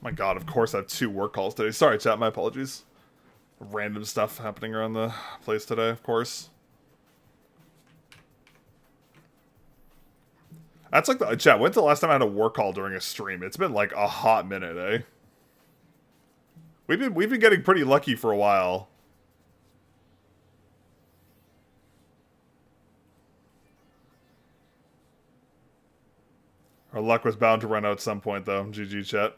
My god, of course I have 2 work calls today. Sorry, chat, my apologies. Random stuff happening around the place today, of course. That's like the chat. When's the last time I had a work call during a stream? It's been like a hot minute, eh? We've been getting pretty lucky for a while. Our luck was bound to run out at some point, though. GG, chat.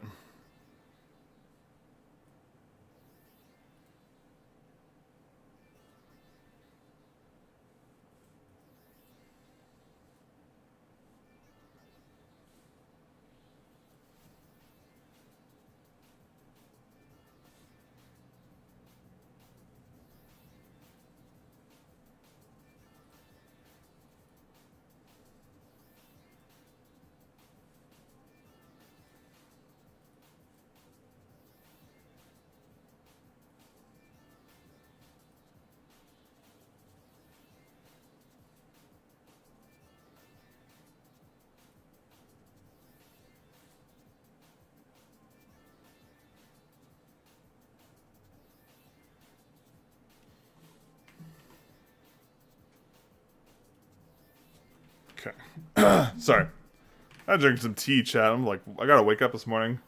Okay. Sorry. I drank some tea, chat. I'm like, I gotta wake up this morning.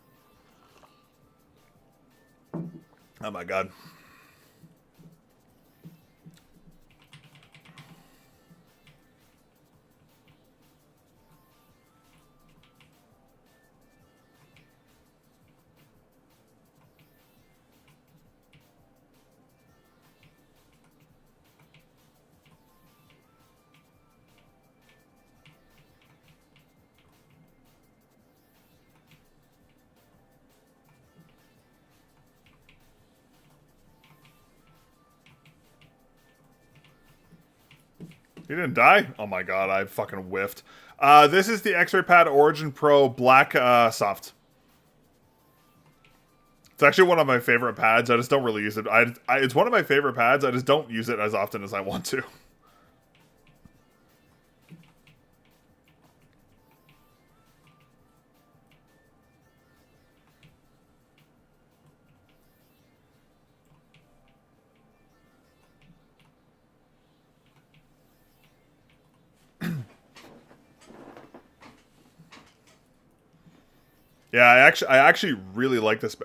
Oh my god. He didn't die? Oh my god, I fucking whiffed. This is the X-Ray Pad Origin Pro Black Soft. It's actually one of my favorite pads. I just don't really use it. It's one of my favorite pads. I just don't use it as often as I want to. Yeah, I actually really like this.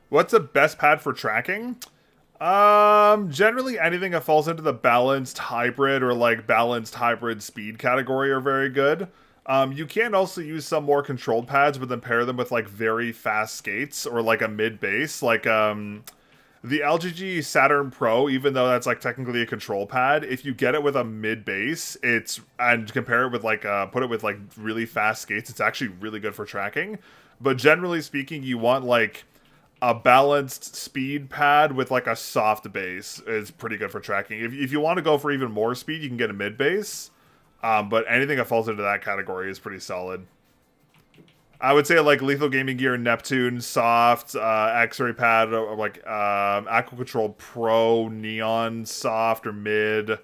What's the best pad for tracking? Generally anything that falls into the balanced hybrid or like balanced hybrid speed category are very good. You can also use some more controlled pads, but then pair them with like very fast skates or like a mid bass, like the LGG Saturn Pro. Even though that's like technically a control pad, if you get it with a mid bass, and compare it with like put it with like really fast skates, it's actually really good for tracking. But generally speaking, you want like a balanced speed pad with like a soft bass is pretty good for tracking. If you want to go for even more speed, you can get a mid bass. But anything that falls into that category is pretty solid. I would say like Lethal Gaming Gear, Neptune, soft, X-Ray Pad, or like Aqua Control Pro, Neon, soft or mid.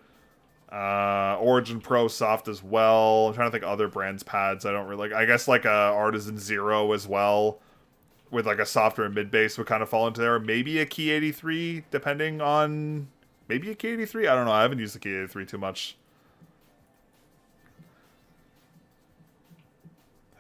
Origin Pro soft as well. I'm trying to think of other brands pads I don't really like. I guess like Artisan Zero as well, with like a softer and mid bass would kind of fall into there. Maybe a Key 83, depending on maybe a Key 83. I don't know. I haven't used the Key 83 too much.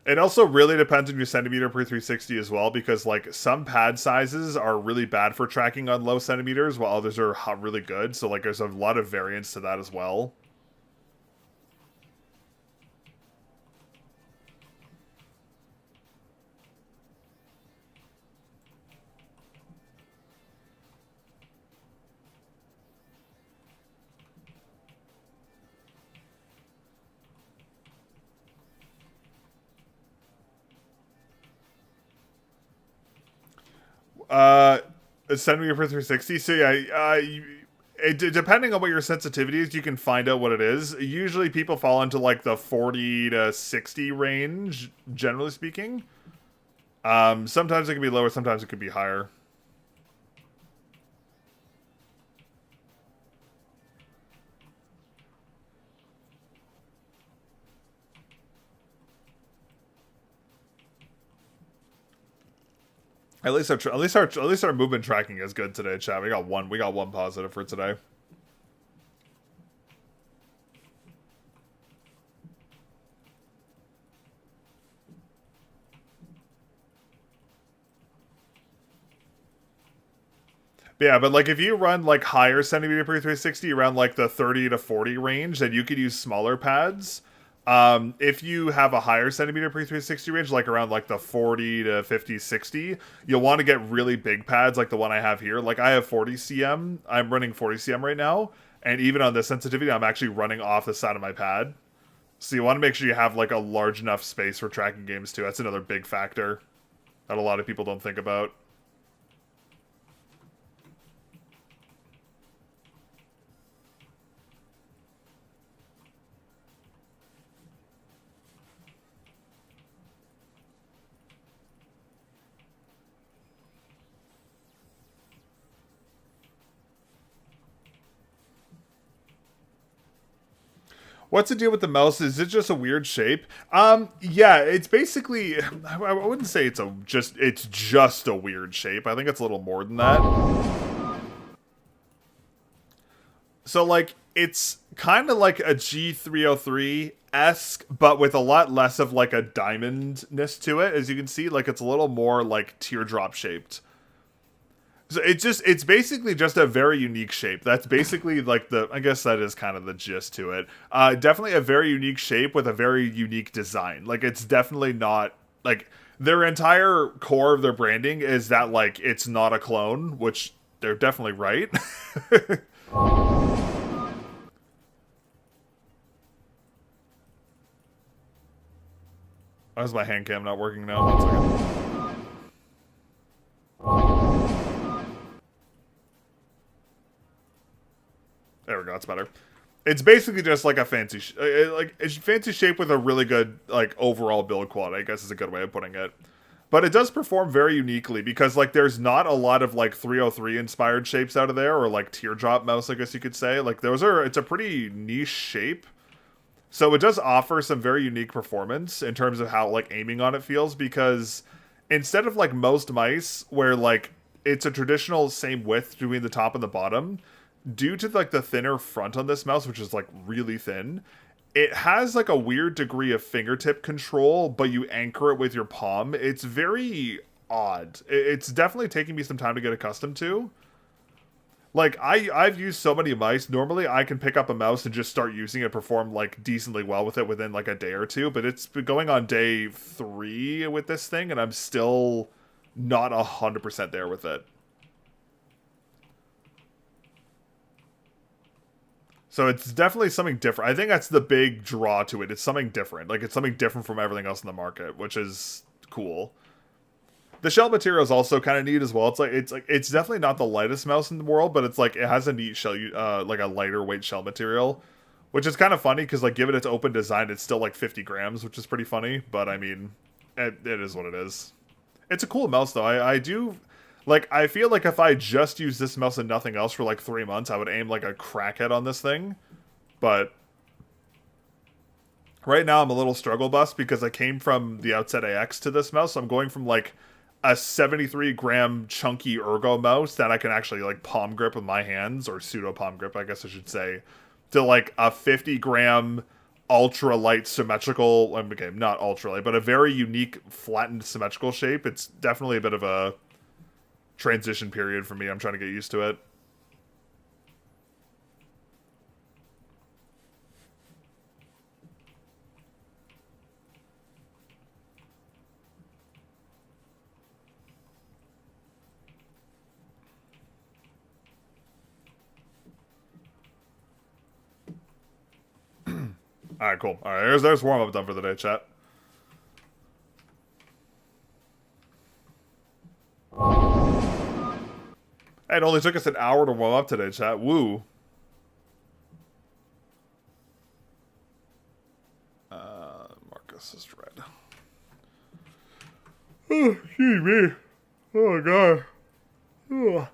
It also really depends on your centimeter per 360 as well, because like some pad sizes are really bad for tracking on low centimeters, while others are really good. So like there's a lot of variance to that as well. Centimeter per 360. So yeah, depending on what your sensitivity is, you can find out what it is. Usually people fall into like the 40 to 60 range, generally speaking. Sometimes it can be lower, sometimes it can be higher. At least our movement tracking is good today, chat. We got one positive for today. Yeah, but like if you run like higher centimeter per 360 around like the 30 to 40 range, then you could use smaller pads. If you have a higher centimeter per 360 range, like around like the 40 to 50, 60, you'll want to get really big pads like the one I have here. Like I have 40 cm. I'm running 40 cm right now. And even on this sensitivity, I'm actually running off the side of my pad. So you want to make sure you have like a large enough space for tracking games too. That's another big factor that a lot of people don't think about. What's the deal with the mouse? Is it just a weird shape? Yeah, it's basically, I wouldn't say it's just a weird shape. I think it's a little more than that. So like it's kind of like a G303-esque, but with a lot less of like a diamondness to it. As you can see, like it's a little more like teardrop shaped. So it's basically just a very unique shape. That's basically like I guess that is kind of the gist to it. Definitely a very unique shape with a very unique design. Like it's definitely not like their entire core of their branding is that like it's not a clone, which they're definitely right. Why is my hand cam not working now? 1 second. There we go. That's better. It's basically just like a fancy, it's fancy shape with a really good like overall build quality. I guess is a good way of putting it. But it does perform very uniquely because like there's not a lot of like 303 inspired shapes out of there, or like teardrop mouse, I guess you could say. Like it's a pretty niche shape. So it does offer some very unique performance in terms of how like aiming on it feels, because instead of like most mice where like it's a traditional same width between the top and the bottom, due to like the thinner front on this mouse, which is like really thin, it has like a weird degree of fingertip control, but you anchor it with your palm. It's very odd. It's definitely taking me some time to get accustomed to. Like I've used so many mice. Normally I can pick up a mouse and just start using it, perform like decently well with it within like a day or two, but it's been going on day 3 with this thing and I'm still not 100% there with it. So it's definitely something different. I think that's the big draw to it. It's something different. Like it's something different from everything else in the market, which is cool. The shell material is also kind of neat as well. It's definitely not the lightest mouse in the world, but it's like it has a neat shell, like a lighter weight shell material, which is kind of funny because like given its open design, it's still like 50 grams, which is pretty funny. But I mean, it is what it is. It's a cool mouse though. I do. Like, I feel like if I just used this mouse and nothing else for like 3 months, I would aim like a crackhead on this thing. But right now I'm a little struggle bus because I came from the Outset AX to this mouse. So I'm going from like a 73 gram chunky ergo mouse that I can actually like palm grip with my hands, or pseudo palm grip, I guess I should say, to like a 50 gram ultra light symmetrical, okay, not ultra light, but a very unique flattened symmetrical shape. It's definitely a bit of a transition period for me. I'm trying to get used to it. Alright, cool. Alright, there's warm-up done for the day, chat. It only took us an hour to warm up today, chat. Woo. Marcus is red. Oh, excuse me. Oh, my God. Ugh.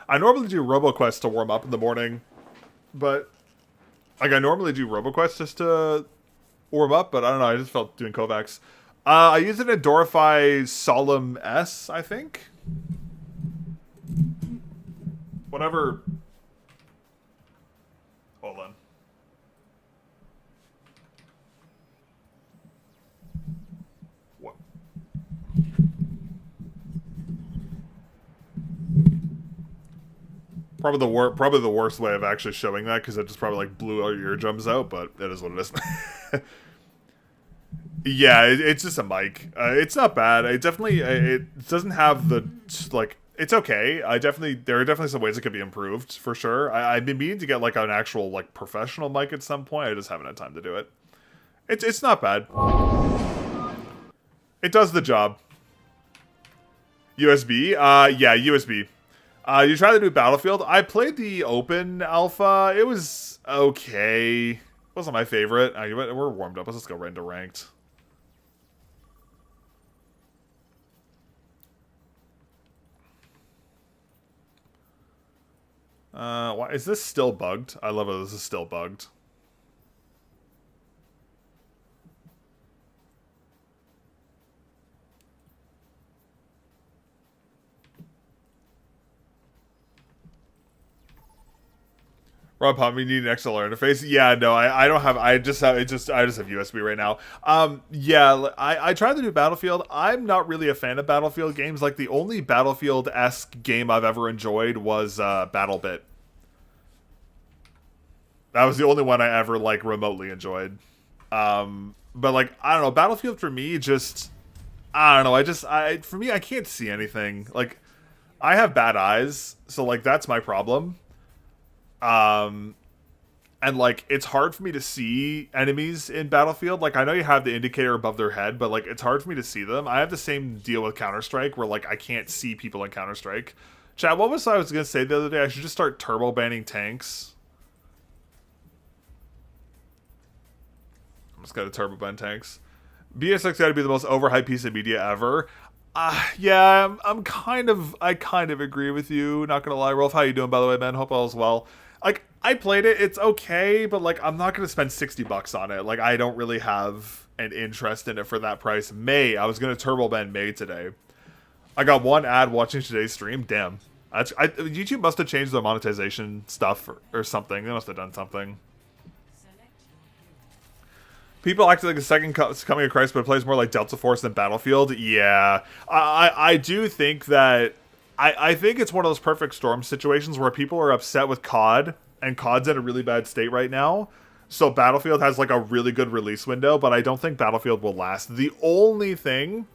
I normally do RoboQuest to warm up in the morning, but like I normally do RoboQuest just to warm up, but I don't know, I just felt doing Kovacs. I use it in Dorify Solemn S, I think. Whatever. Hold on. What? Probably the worst way of actually showing that, because it just probably like blew all your eardrums out. But it is what it is. Yeah, it's just a mic. It's not bad. It definitely it doesn't have the like. It's okay. There are definitely some ways it could be improved for sure. I've been meaning to get like an actual like professional mic at some point. I just haven't had time to do it. It's not bad. It does the job. USB? Yeah, USB. You try the new Battlefield. I played the open alpha. It was okay. It wasn't my favorite. We're warmed up. Let's just go right into ranked. Why is this still bugged? I love it. This is still bugged. Rob Hum, you need an XLR interface. Yeah, no, I don't have. I just have USB right now. Yeah, I tried the new Battlefield. I'm not really a fan of Battlefield games. Like the only Battlefield-esque game I've ever enjoyed was BattleBit. That was the only one I ever like remotely enjoyed. But like I don't know, Battlefield for me just I don't know. For me I can't see anything. Like I have bad eyes, so like that's my problem. And like it's hard for me to see enemies in Battlefield. Like I know you have the indicator above their head, but like it's hard for me to see them. I have the same deal with Counter-Strike where like I can't see people in Counter-Strike. Chat, what was I was gonna say the other day? I should just start turbo banning tanks. I'm just gonna turbo ban tanks. BSX gotta be the most overhyped piece of media ever. Yeah, I kind of agree with you. Not gonna lie, Rolf. How you doing, by the way, man? Hope all is well. Like, I played it. It's okay, but like, I'm not gonna spend $60 on it. Like, I don't really have an interest in it for that price. I was gonna turbo ban May today. I got one ad watching today's stream. Damn, YouTube must have changed the monetization stuff or something. They must have done something. People act like the second coming of Christ, but it plays more like Delta Force than Battlefield. Yeah, I do think that I think it's one of those perfect storm situations where people are upset with COD, and COD's in a really bad state right now. So Battlefield has like a really good release window, but I don't think Battlefield will last. The only thing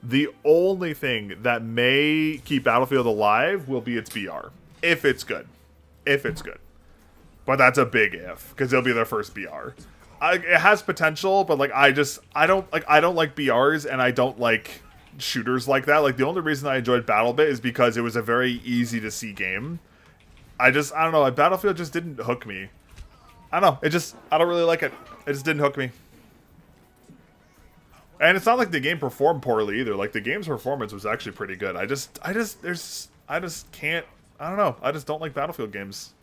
that may keep Battlefield alive will be its BR, if it's good, But that's a big if, because it'll be their first BR. It has potential, but like I don't like BRs, and I don't like shooters like that. Like the only reason I enjoyed BattleBit is because it was a very easy to see game. I don't know, like Battlefield just didn't hook me. I don't know, I don't really like it. It just didn't hook me. And it's not like the game performed poorly either. Like the game's performance was actually pretty good. I just can't, I don't know. I just don't like Battlefield games.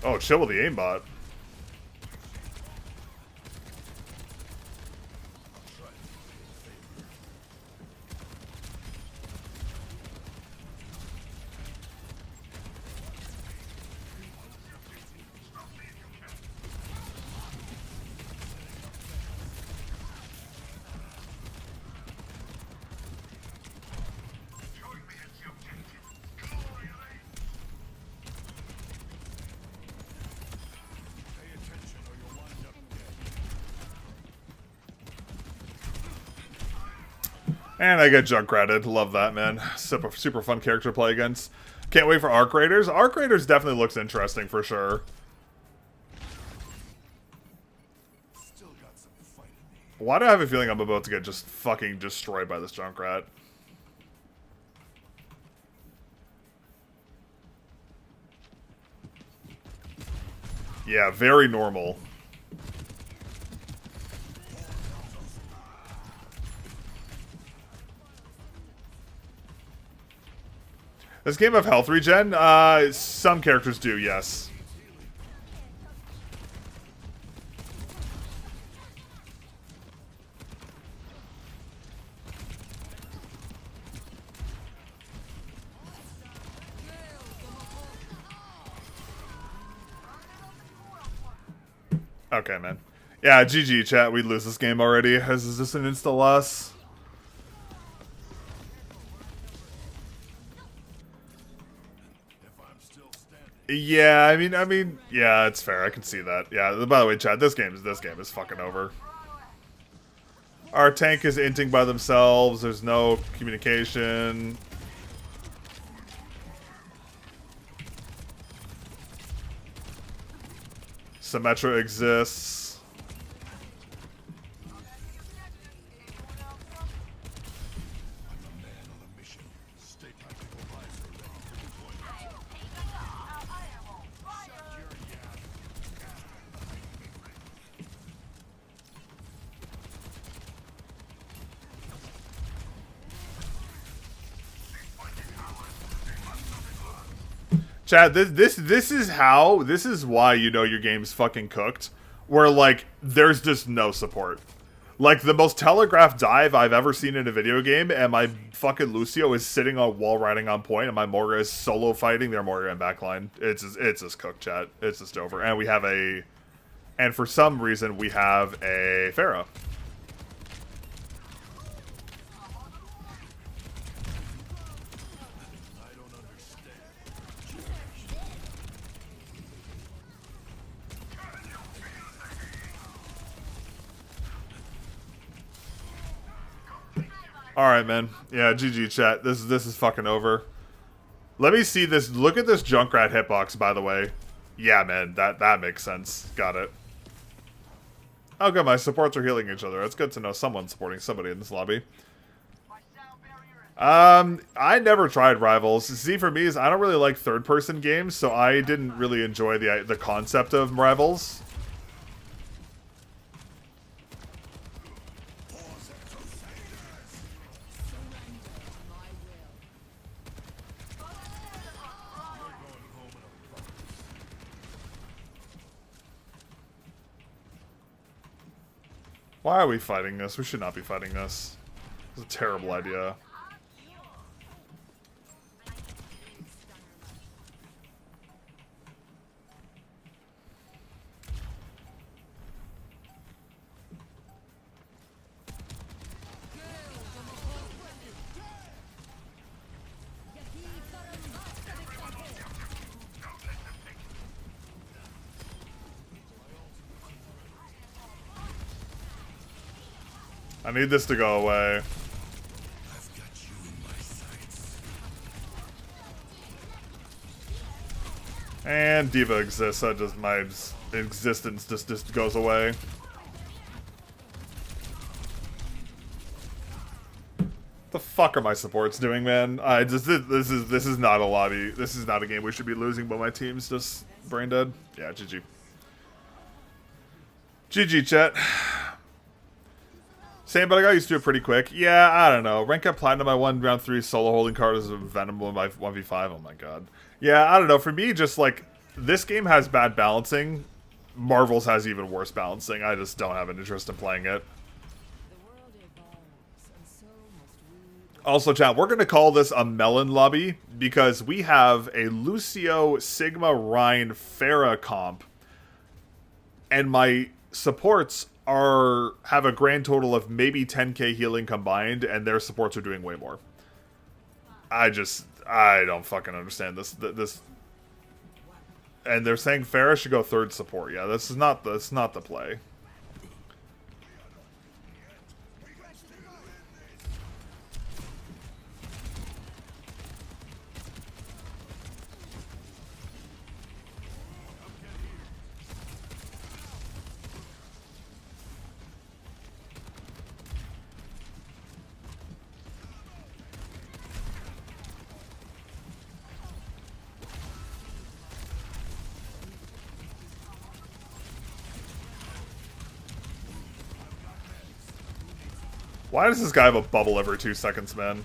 Oh, chill with the aimbot. And I get Junkratted. Love that, man. Super fun character to play against. Can't wait for Arc Raiders. Arc Raiders definitely looks interesting for sure. Why do I have a feeling I'm about to get just fucking destroyed by this Junkrat? Yeah, very normal. This game of health regen? Some characters do, yes. Okay, man. Yeah, GG, chat. We lose this game already. Is this an insta loss? Yeah, I mean, yeah, it's fair. I can see that. Yeah. By the way, chat, this game is fucking over. Our tank is inting by themselves. There's no communication. Symmetra exists. Chad, this is why you know your game's fucking cooked. Where like there's just no support. Like the most telegraphed dive I've ever seen in a video game, and my fucking Lucio is sitting on wall riding on point, and my Moira is solo fighting their Moira in backline. It's just cooked, chat. It's just over, and we have and for some reason we have a Pharah. Alright, man. Yeah, GG, chat. This is fucking over. Let me see this. Look at this Junkrat hitbox, by the way. Yeah, man. That makes sense. Got it. Oh, good. My supports are healing each other. It's good to know someone's supporting somebody in this lobby. I never tried Rivals. See, for me, is I don't really like third-person games, so I didn't really enjoy the concept of Rivals. Why are we fighting this? We should not be fighting this. It's a terrible idea. I need this to go away. I've got you in my sights. And Diva exists, so just my existence just goes away. The fuck are my supports doing, man? This is not a lobby. This is not a game we should be losing, but my team's just brain dead. Yeah, GG. GG, chat. Same, but I got used to it pretty quick. Yeah, I don't know. Rank up Platinum, I won round 3 solo holding card as a Venom 1v5. Oh my god. Yeah, I don't know. For me, just like, this game has bad balancing. Marvel's has even worse balancing. I just don't have an interest in playing it. Also, chat, we're going to call this a Melon lobby because we have a Lucio, Sigma, Rhine, Pharah comp. And my supports have a grand total of maybe 10k healing combined, and their supports are doing way more. I don't fucking understand this. And they're saying Pharah should go third support. Yeah, that's not the play. Why does this guy have a bubble every 2 seconds, man?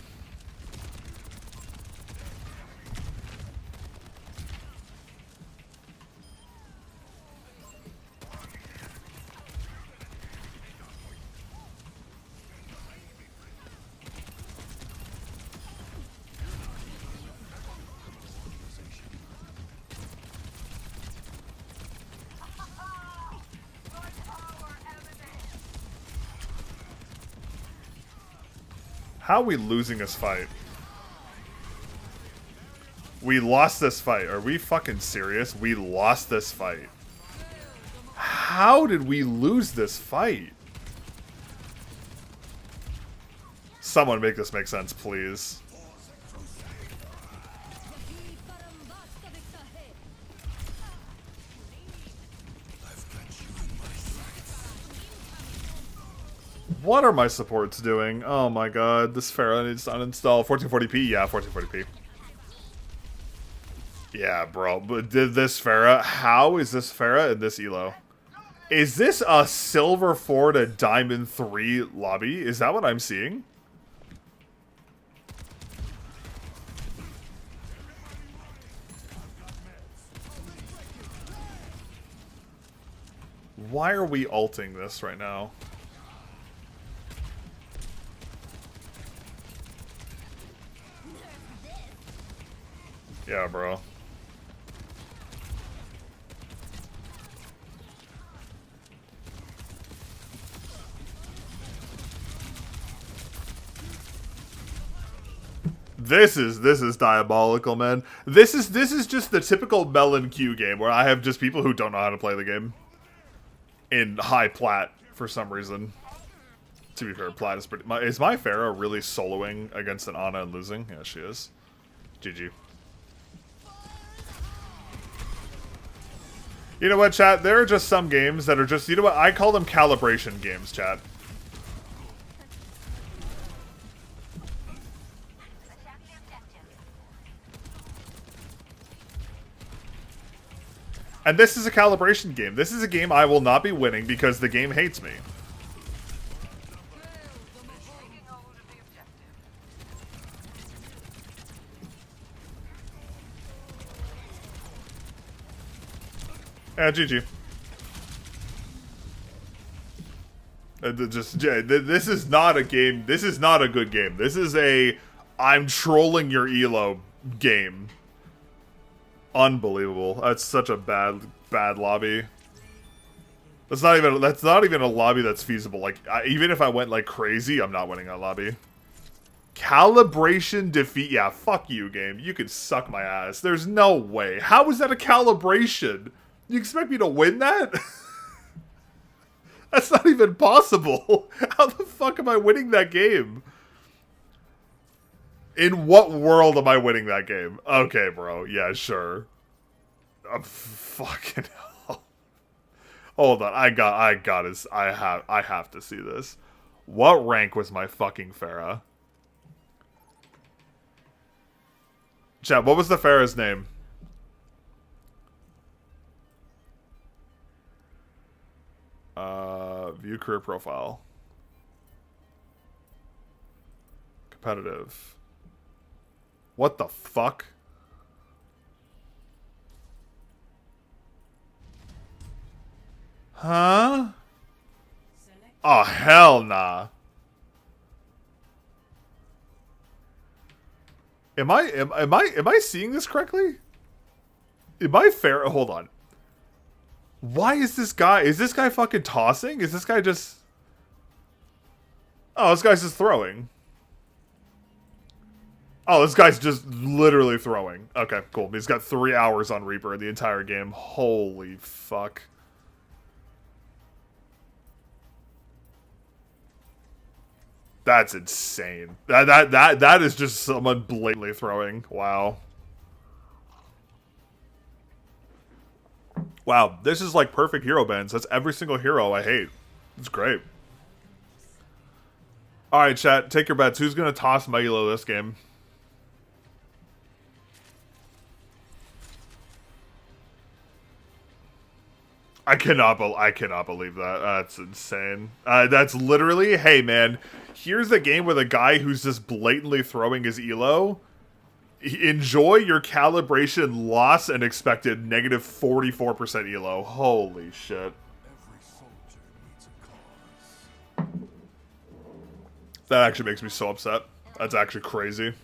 How are we losing this fight? We lost this fight. Are we fucking serious? We lost this fight. How did we lose this fight? Someone make this make sense, please. What are my supports doing? Oh my god, this Pharah needs to uninstall. 1440p? Yeah, 1440p. Yeah, bro. But did this Pharah? How is this Pharah in this elo? Is this a silver 4 to diamond 3 lobby? Is that what I'm seeing? Why are we ulting this right now? Yeah, bro. This is diabolical, man. This is just the typical Melon Q game where I have just people who don't know how to play the game in high plat for some reason. To be fair, plat is pretty. Is my Pharah really soloing against an Ana and losing? Yeah, she is. GG. You know what, chat? There are just some games that are just, you know what? I call them calibration games, chat. And this is a calibration game. This is a game I will not be winning because the game hates me. Yeah, GG. This is not a game. This is not a good game. This is a I'm trolling your elo game. Unbelievable. That's such a bad lobby. That's not even a lobby that's feasible. Like even if I went like crazy, I'm not winning that lobby. Calibration defeat. Yeah, fuck you, game. You could suck my ass. There's no way. How is that a calibration? You expect me to win that? That's not even possible. How the fuck am I winning that game? In what world am I winning that game? Okay, bro. Yeah, sure. Fucking hell. Hold on. I have to see this. What rank was my fucking Pharah? Chat, what was the Pharah's name? View career profile. Competitive. What the fuck? Huh? Oh, hell nah. Am I seeing this correctly? Am I fair? Hold on. Why is this guy fucking tossing? Is this guy just... Oh, this guy's just throwing. Oh, this guy's just literally throwing. Okay, cool. He's got 3 hours on Reaper the entire game. Holy fuck. That's insane. That is just someone blatantly throwing. Wow. Wow, this is like perfect hero bans. That's every single hero I hate. It's great. Alright, chat, take your bets. Who's gonna toss my elo this game? I cannot believe that. That's insane. That's literally, hey man, here's a game with a guy who's just blatantly throwing his elo. Enjoy your calibration loss and expected negative 44% elo. Holy shit. That actually makes me so upset. That's actually crazy.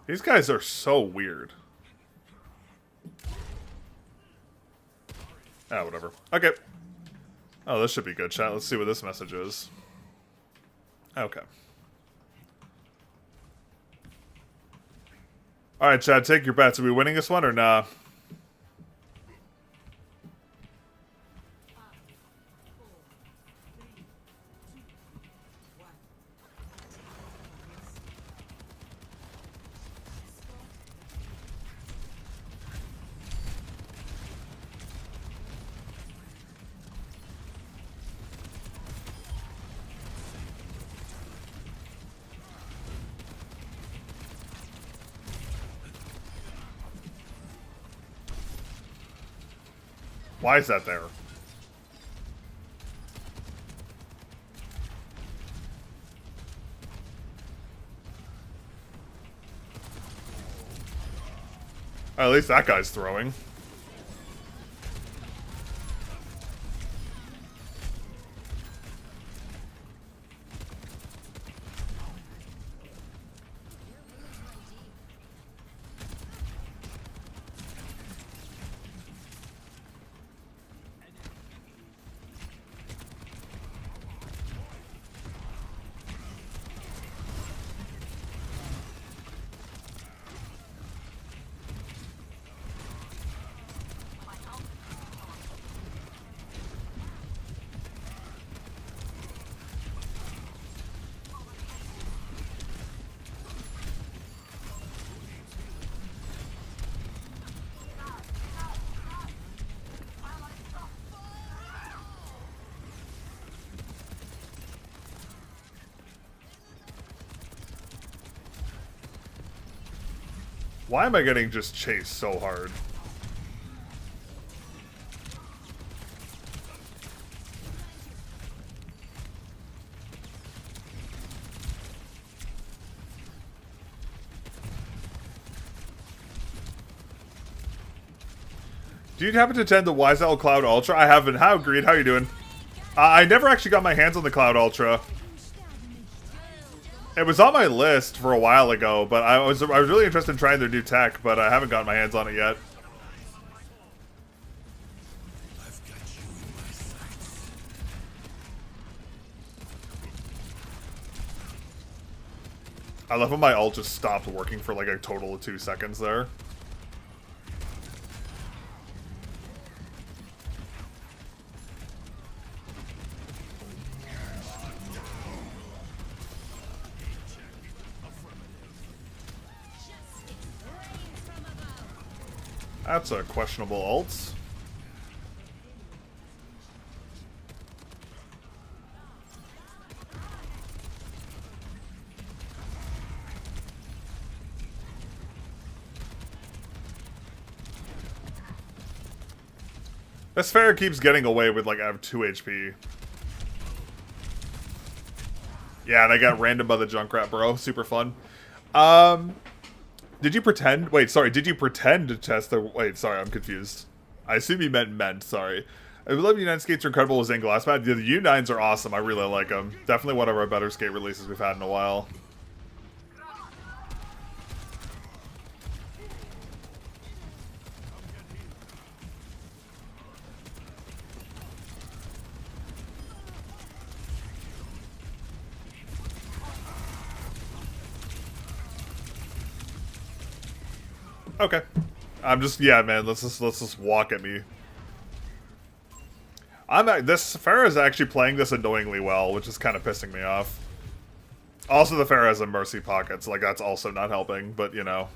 These guys are so weird. Ah, whatever. Okay. Oh, this should be good, chat. Let's see what this message is. Okay. Alright, Chad, take your bets. Are we winning this one or nah? Why is that there? At least that guy's throwing. Why am I getting just chased so hard? Do you happen to attend the YSL Cloud Ultra? I haven't. How, Greed? How you doing? I never actually got my hands on the Cloud Ultra. It was on my list for a while ago, but I was really interested in trying their new tech, but I haven't gotten my hands on it yet. I love when my ult just stopped working for like a total of 2 seconds there. That's a questionable ult. This Pharah keeps getting away with, like, I have 2 HP. Yeah, and I got random by the Junkrat, bro. Super fun. Did you pretend? Wait, sorry. Did you pretend to test the... Wait, sorry. I'm confused. I assume you meant. Sorry. I love U9 skates are incredible as in glass mat. The U9s are awesome. I really like them. Definitely one of our better skate releases we've had in a while. Okay. I'm just, yeah, man, let's just walk at me. This Pharah is actually playing this annoyingly well, which is kind of pissing me off. Also, the Pharah has a mercy pocket, so like that's also not helping, but you know.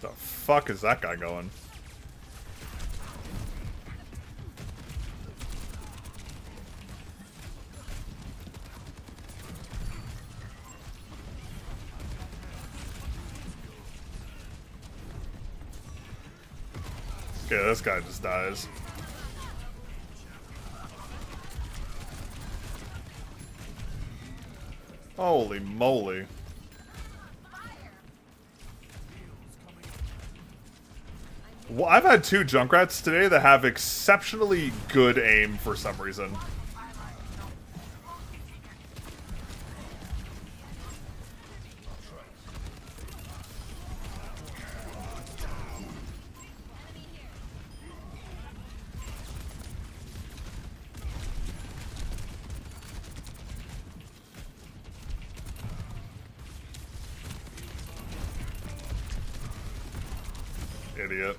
The fuck is that guy going? Okay, this guy just dies. Holy moly. Well, I've had 2 Junkrats today that have exceptionally good aim for some reason. Idiot.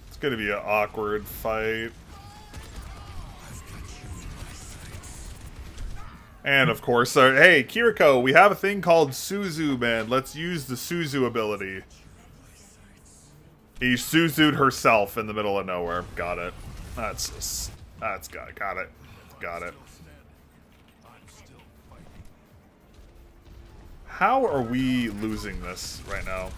It's gonna be an awkward fight. And of course, hey, Kiriko, we have a thing called Suzu, man. Let's use the Suzu ability. He Suzu'd herself in the middle of nowhere. Got it. Got it. Got it. How are we losing this right now?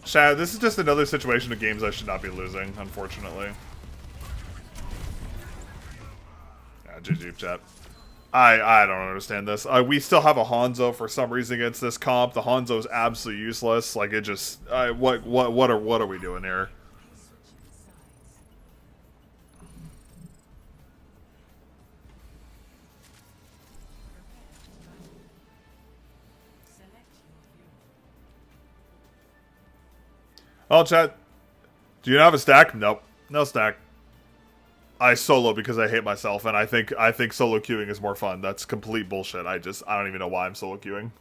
Chad, this is just another situation of games I should not be losing, unfortunately. Yeah, GG, chat. I don't understand this. We still have a Hanzo for some reason against this comp. The Hanzo is absolutely useless. Like, it just... what are we doing here? Oh, chat. Do you have a stack? Nope. No stack. I solo because I hate myself, and I think solo queuing is more fun. That's complete bullshit. I don't even know why I'm solo queuing.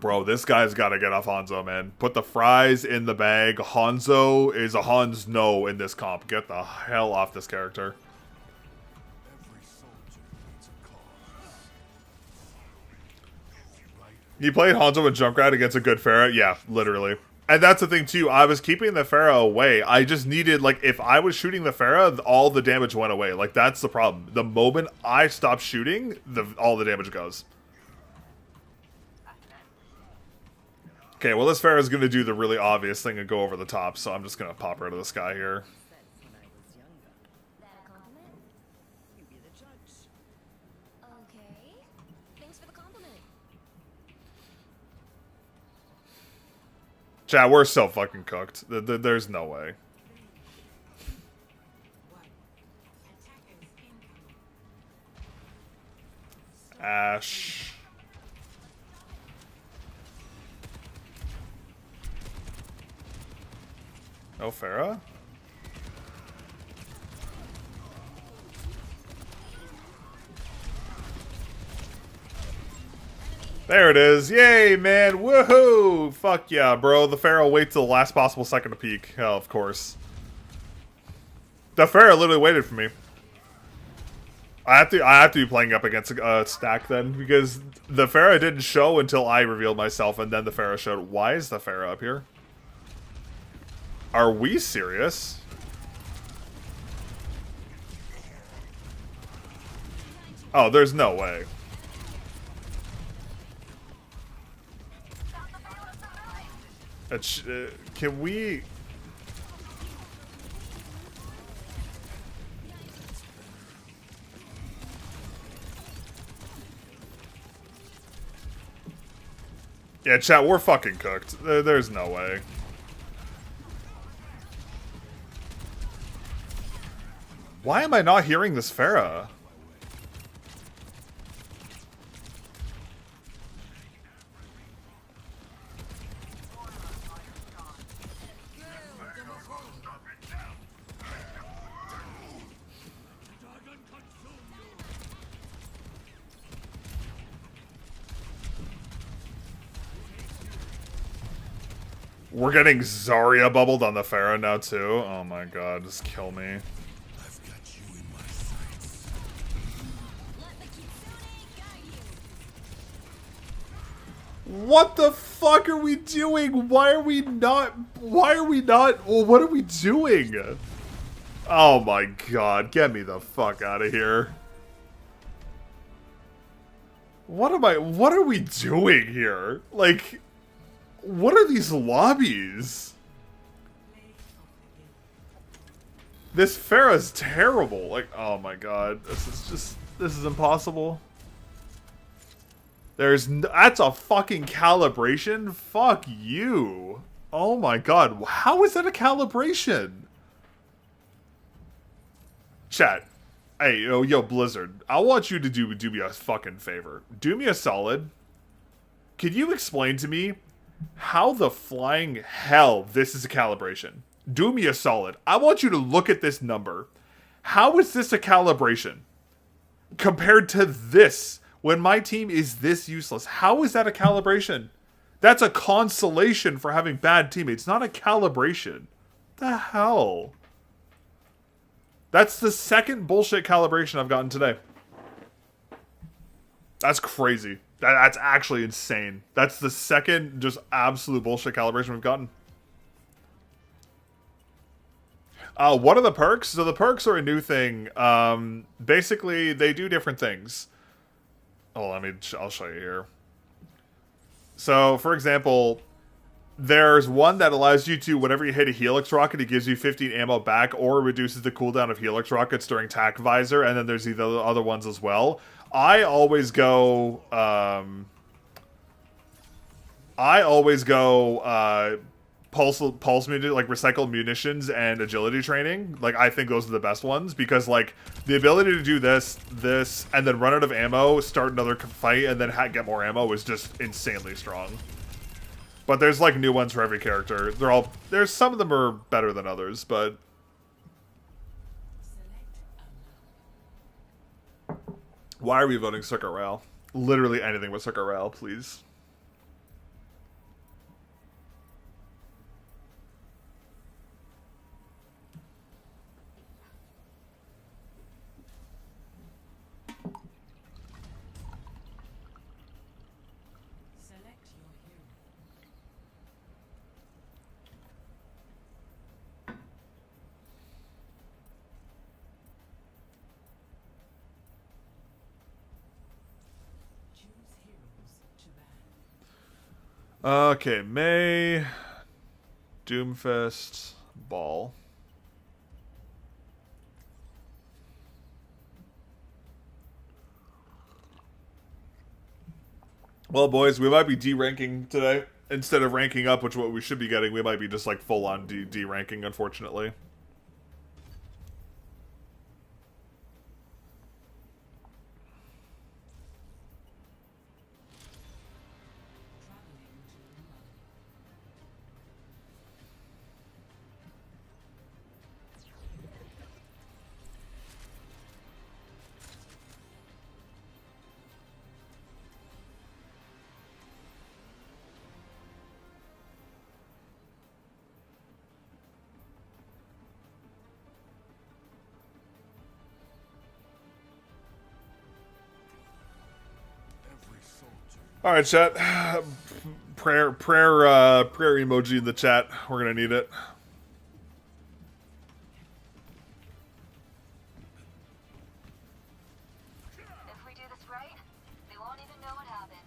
Bro, this guy's got to get off Hanzo, man. Put the fries in the bag. Hanzo is a Hans no in this comp. Get the hell off this character. You played Hanzo and Junkrat against a good Pharah? Yeah, literally. And that's the thing, too. I was keeping the Pharah away. I just needed, like, if I was shooting the Pharah, all the damage went away. Like, that's the problem. The moment I stop shooting, all the damage goes. Okay, well, this Pharah is going to do the really obvious thing and go over the top, so I'm just going to pop rid of this guy here. Chat, we're so fucking cooked. There's no way. Ash. No Pharah? There it is. Yay, man. Woohoo! Fuck yeah, bro. The Pharah waits till the last possible second to peek. Oh, of course. The Pharah literally waited for me. I have to be playing up against a stack then, because the Pharah didn't show until I revealed myself, and then the Pharah showed. Why is the Pharah up here? Are we serious? Oh, there's no way. Can we... Yeah, chat, we're fucking cooked. There's no way. Why am I not hearing this Pharah? We're getting Zarya bubbled on the Pharah now too. Oh my god, just kill me. What the fuck are we doing? Why are we not? Well, what are we doing? Oh my god, get me the fuck out of here. What are we doing here? Like, what are these lobbies? This Pharah's terrible. Like, oh my god, this is impossible. That's a fucking calibration? Fuck you. Oh my god, how is that a calibration? Chat. Hey, yo, Blizzard. I want you to do me a fucking favor. Do me a solid. Could you explain to me how the flying hell this is a calibration? Do me a solid. I want you to look at this number. How is this a calibration? Compared to this, when my team is this useless, how is that a calibration? That's a consolation for having bad teammates, not a calibration. The hell? That's the second bullshit calibration I've gotten today. That's crazy. That's actually insane. That's the second just absolute bullshit calibration we've gotten. What are the perks? So the perks are a new thing. Basically, they do different things. Oh, I'll show you here. So, for example, there's one that allows you to, whenever you hit a Helix rocket, it gives you 15 ammo back, or reduces the cooldown of Helix rockets during TAC visor, and then there's the other ones as well. I always go pulse like recycled munitions and agility training. Like, I think those are the best ones, because like the ability to do this, and then run out of ammo, start another fight, and then get more ammo is just insanely strong. But there's like new ones for every character. There's some of them are better than others, but why are we voting Circuit Rail? Literally anything but Circuit Rail, please. Okay, May, Doomfist, Ball. Well, boys, we might be D-ranking today. Instead of ranking up, which what we should be getting, we might be just like full-on D-ranking, unfortunately. All right, chat. Prayer emoji in the chat. We're gonna need it. If we do this right, they won't even know what happened.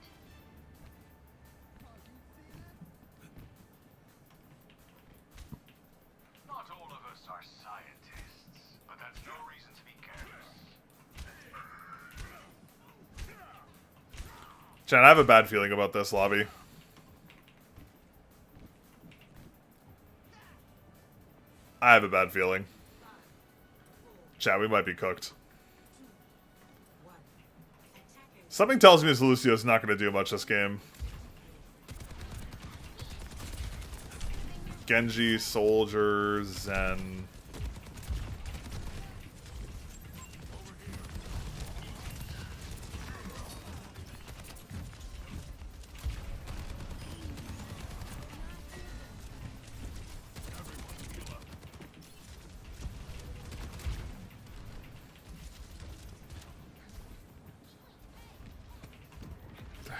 Not all of us are scientists, but that's no reason to be careless. Chat, I have a bad feeling about this lobby. I have a bad feeling. Chat, we might be cooked. Something tells me this Lucio's not going to do much this game. Genji, Soldier, Zen.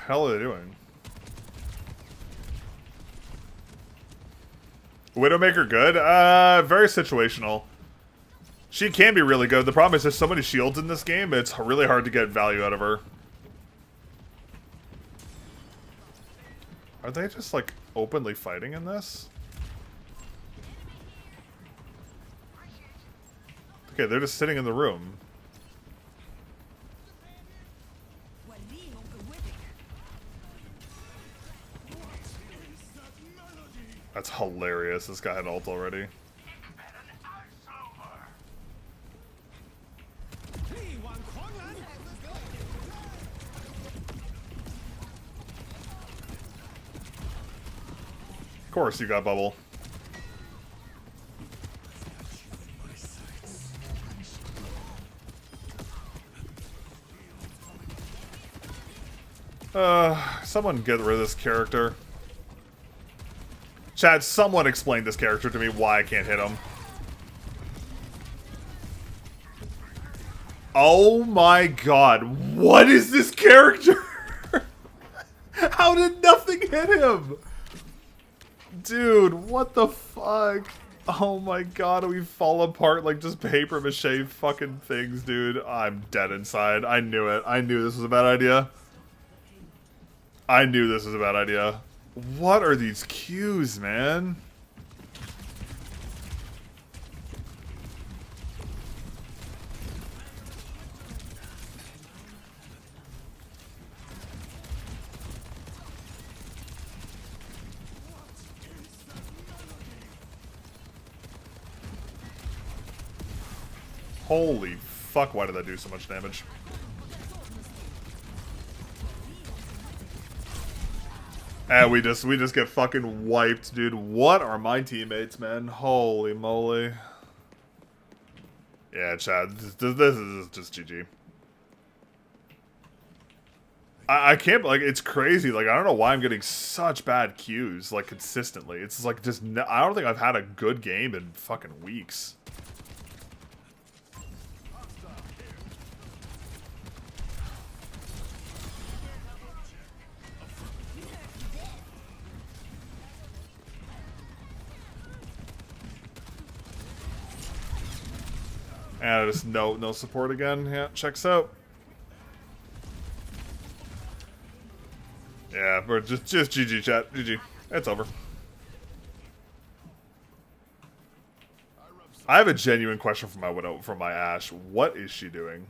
hell are they doing? Widowmaker good? Very situational. She can be really good. The problem is there's so many shields in this game, it's really hard to get value out of her. Are they just, like, openly fighting in this? Okay, they're just sitting in the room. That's hilarious. This guy had ult already. Of course you got bubble. Someone get rid of this character. Chad, someone explain this character to me why I can't hit him. Oh my god, what is this character? How did nothing hit him? Dude, what the fuck? Oh my god, we fall apart like just paper mache fucking things, dude. I'm dead inside. I knew it. I knew this was a bad idea. I knew this was a bad idea. What are these cues, man? Holy fuck, why did that do so much damage? And we just get fucking wiped, dude. What are my teammates, man? Holy moly. Yeah, Chad, this is just GG. I can't, like, it's crazy. Like, I don't know why I'm getting such bad cues, like, consistently. It's like, just, I don't think I've had a good game in fucking weeks. And just no support again. Yeah, checks out. Yeah, but just GG chat. GG. It's over. I have a genuine question for my Widow, for my Ashe. What is she doing?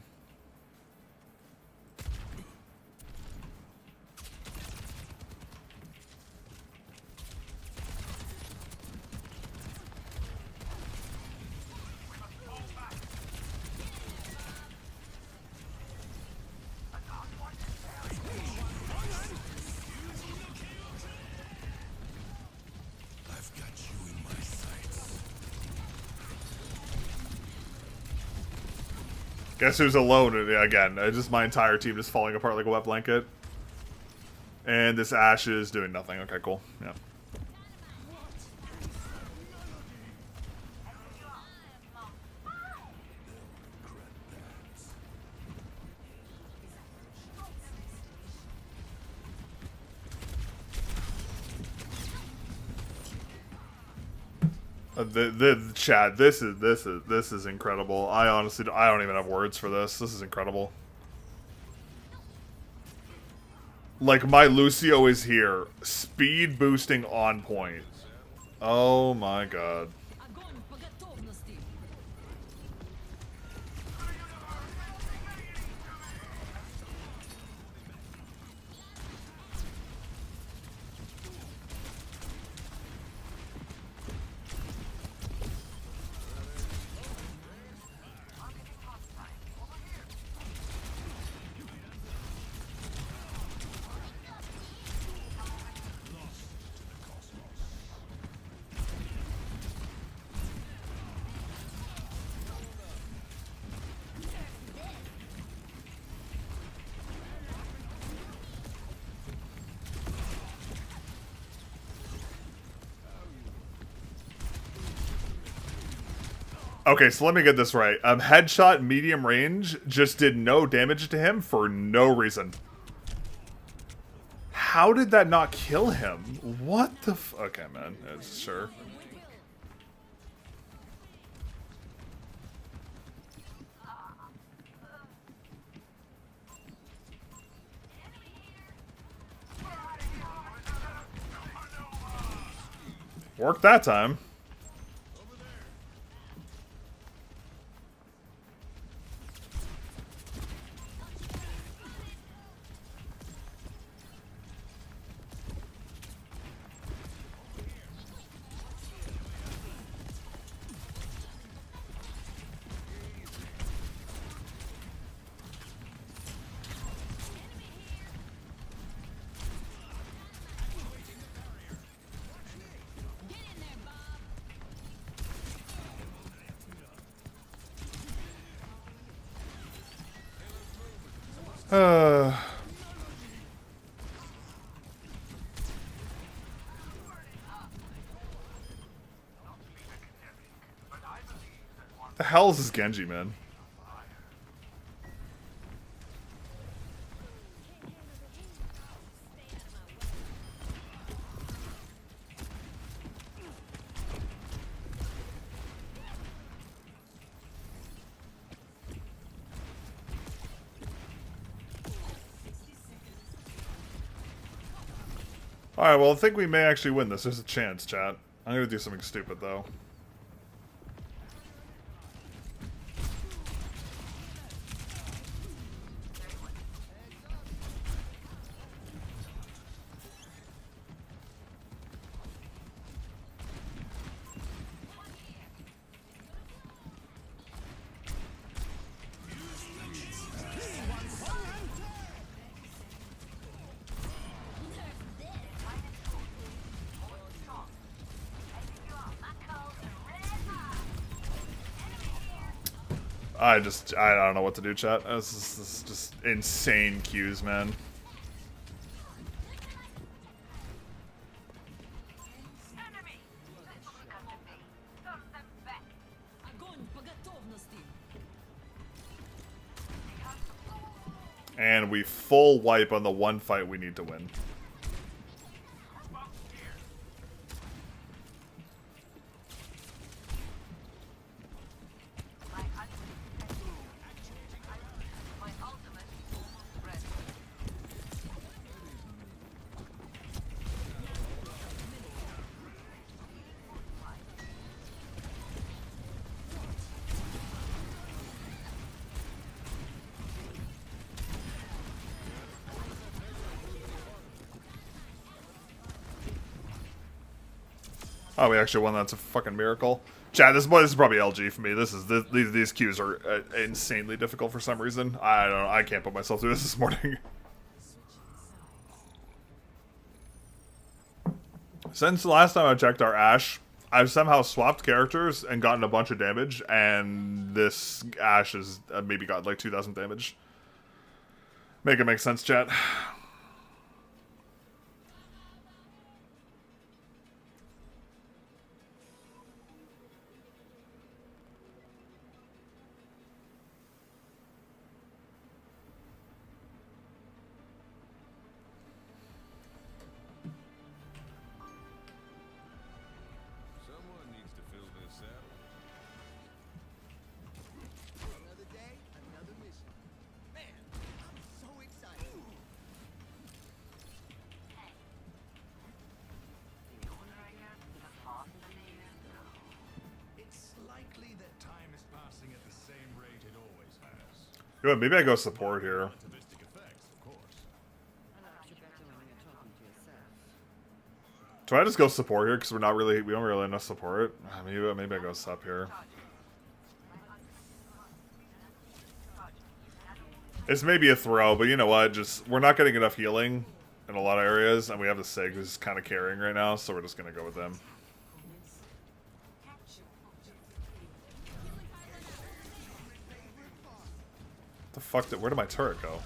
Guess who's alone again? Just my entire team just falling apart like a wet blanket. And this Ashe is doing nothing. Okay, cool. Yeah. The chat. This is incredible. I honestly, I don't even have words for this. This is incredible. Like, my Lucio is here, speed boosting on point. Oh my god. Okay, so let me get this right. Headshot medium range just did no damage to him for no reason. How did that not kill him? What the f- Okay, man. It's, sure. Worked that time. Uh, the hell is this Genji, man? Alright, well, I think we may actually win this. There's a chance, chat. I'm gonna do something stupid, though. I don't know what to do, chat. This is just insane cues, man. And we full wipe on the one fight we need to win. Oh, we actually won. That's a fucking miracle. Chad, this is probably LG for me. These queues are insanely difficult for some reason. I don't know. I can't put myself through this morning. Since the last time I checked our Ashe, I've somehow swapped characters and gotten a bunch of damage, and this Ashe has maybe got like 2,000 damage. Make it make sense, chat. Good, maybe I go support here. Do I just go support here because we don't really enough support? Maybe I go sup here. It's maybe a throw, but you know what? Just we're not getting enough healing in a lot of areas, and we have the Sig who's kind of carrying right now, so we're just gonna go with them. The fuck where did my turret go?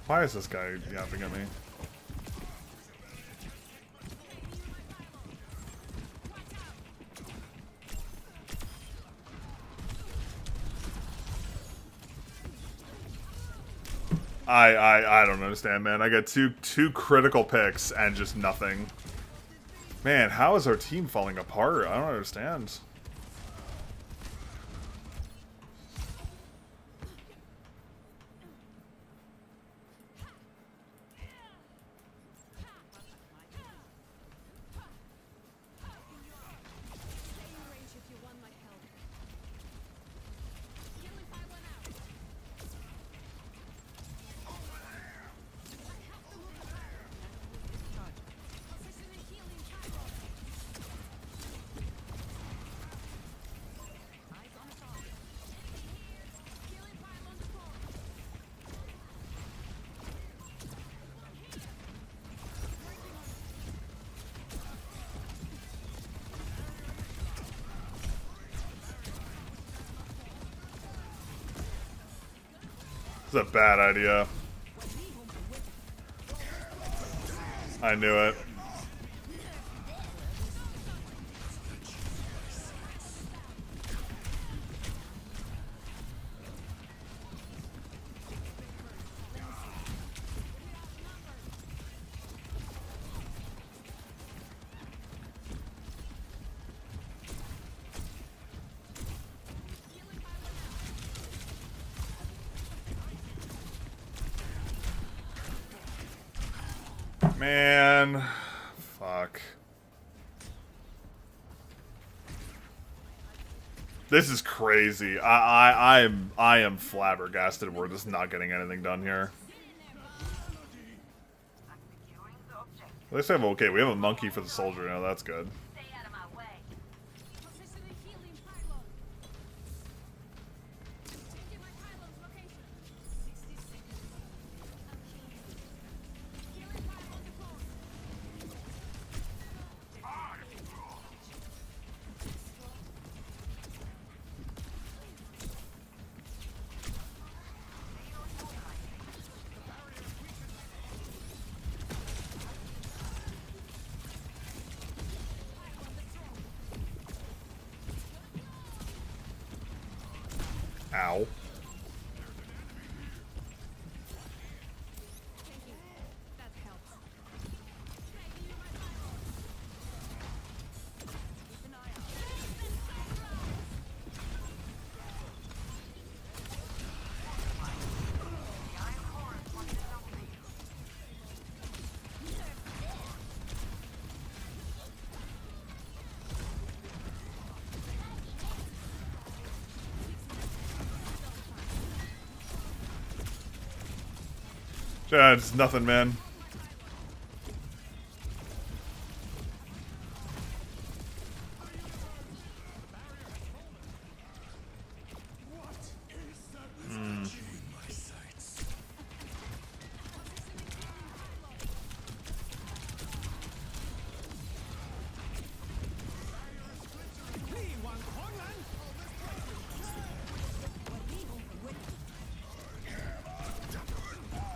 Why is this guy yapping at me? I don't understand, man. I got two critical picks and just nothing. Man, how is our team falling apart? I don't understand. This is a bad idea. I knew it. Man, fuck. This is crazy. I am flabbergasted. We're just not getting anything done here. At least I have okay. We have a monkey for the soldier now. That's good. Stay out of my way. Ow. Yeah, it's nothing, man.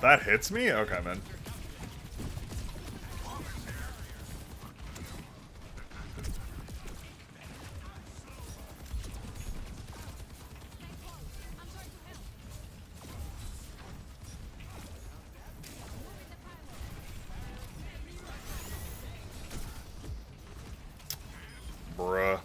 That hits me? Okay, man. Bruh.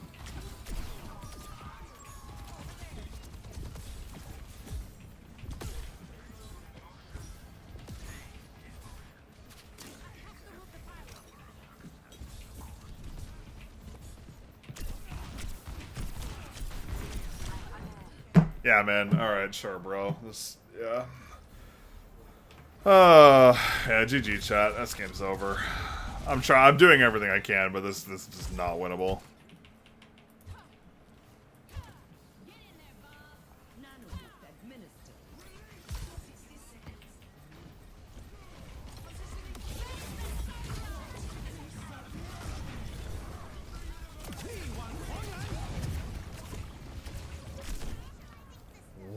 Yeah, man. Alright, sure, bro. This, yeah. Yeah, GG chat. This game's over. I'm doing everything I can, but this is just not winnable.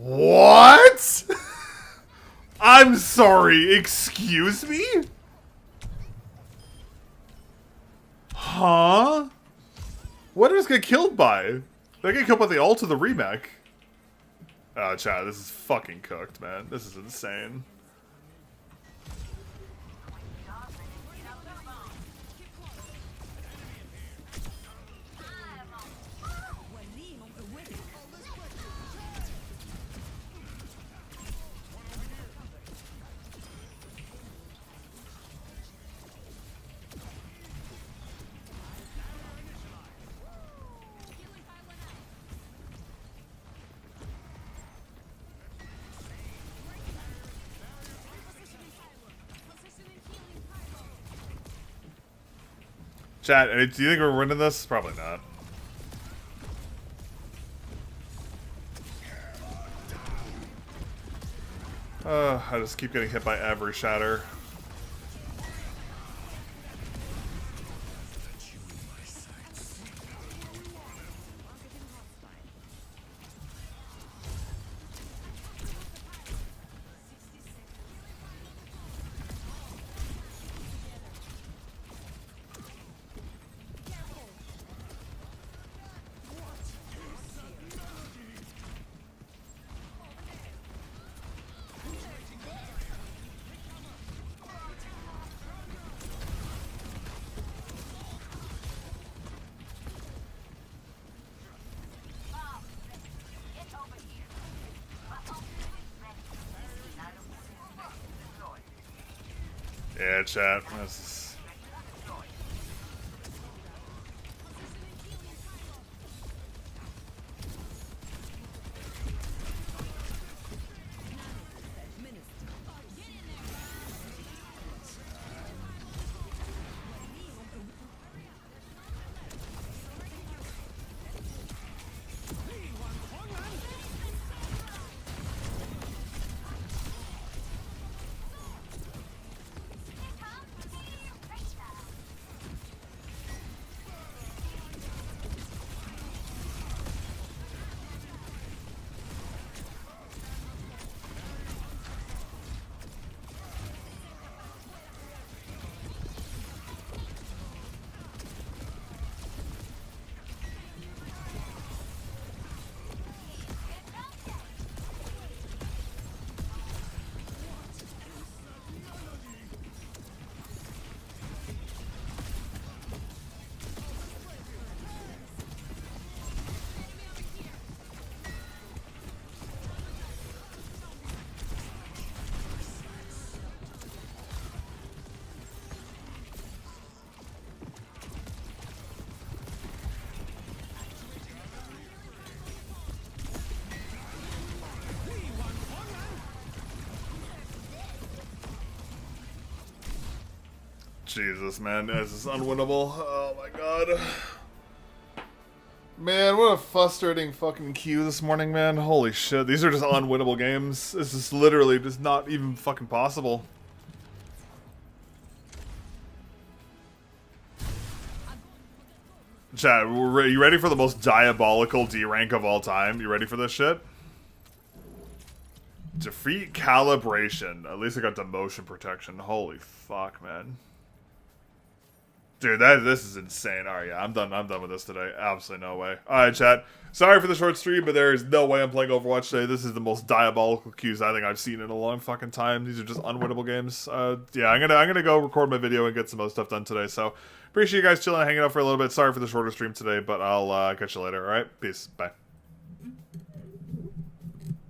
What? I'm sorry, excuse me? Huh? What did this get killed by? They get killed by the ult of the remake. Oh, chat, this is fucking cooked, man. This is insane. Chat, do you think we're winning this? Probably not. I just keep getting hit by every shatter. Yeah, chat. This is... Jesus, man, this is unwinnable. Oh my god. Man, what a frustrating fucking queue this morning, man. Holy shit, these are just unwinnable games. This is literally just not even fucking possible. Chat, you ready for the most diabolical D rank of all time? You ready for this shit? Defeat calibration. At least I got demotion protection. Holy fuck, man. Dude, this is insane. Alright, yeah, I'm done with this today. Absolutely no way. Alright, chat. Sorry for the short stream, but there is no way I'm playing Overwatch today. This is the most diabolical queues I think I've seen in a long fucking time. These are just unwinnable games. Yeah, I'm gonna go record my video and get some other stuff done today. So appreciate you guys chilling and hanging out for a little bit. Sorry for the shorter stream today, but I'll catch you later. Alright, peace. Bye.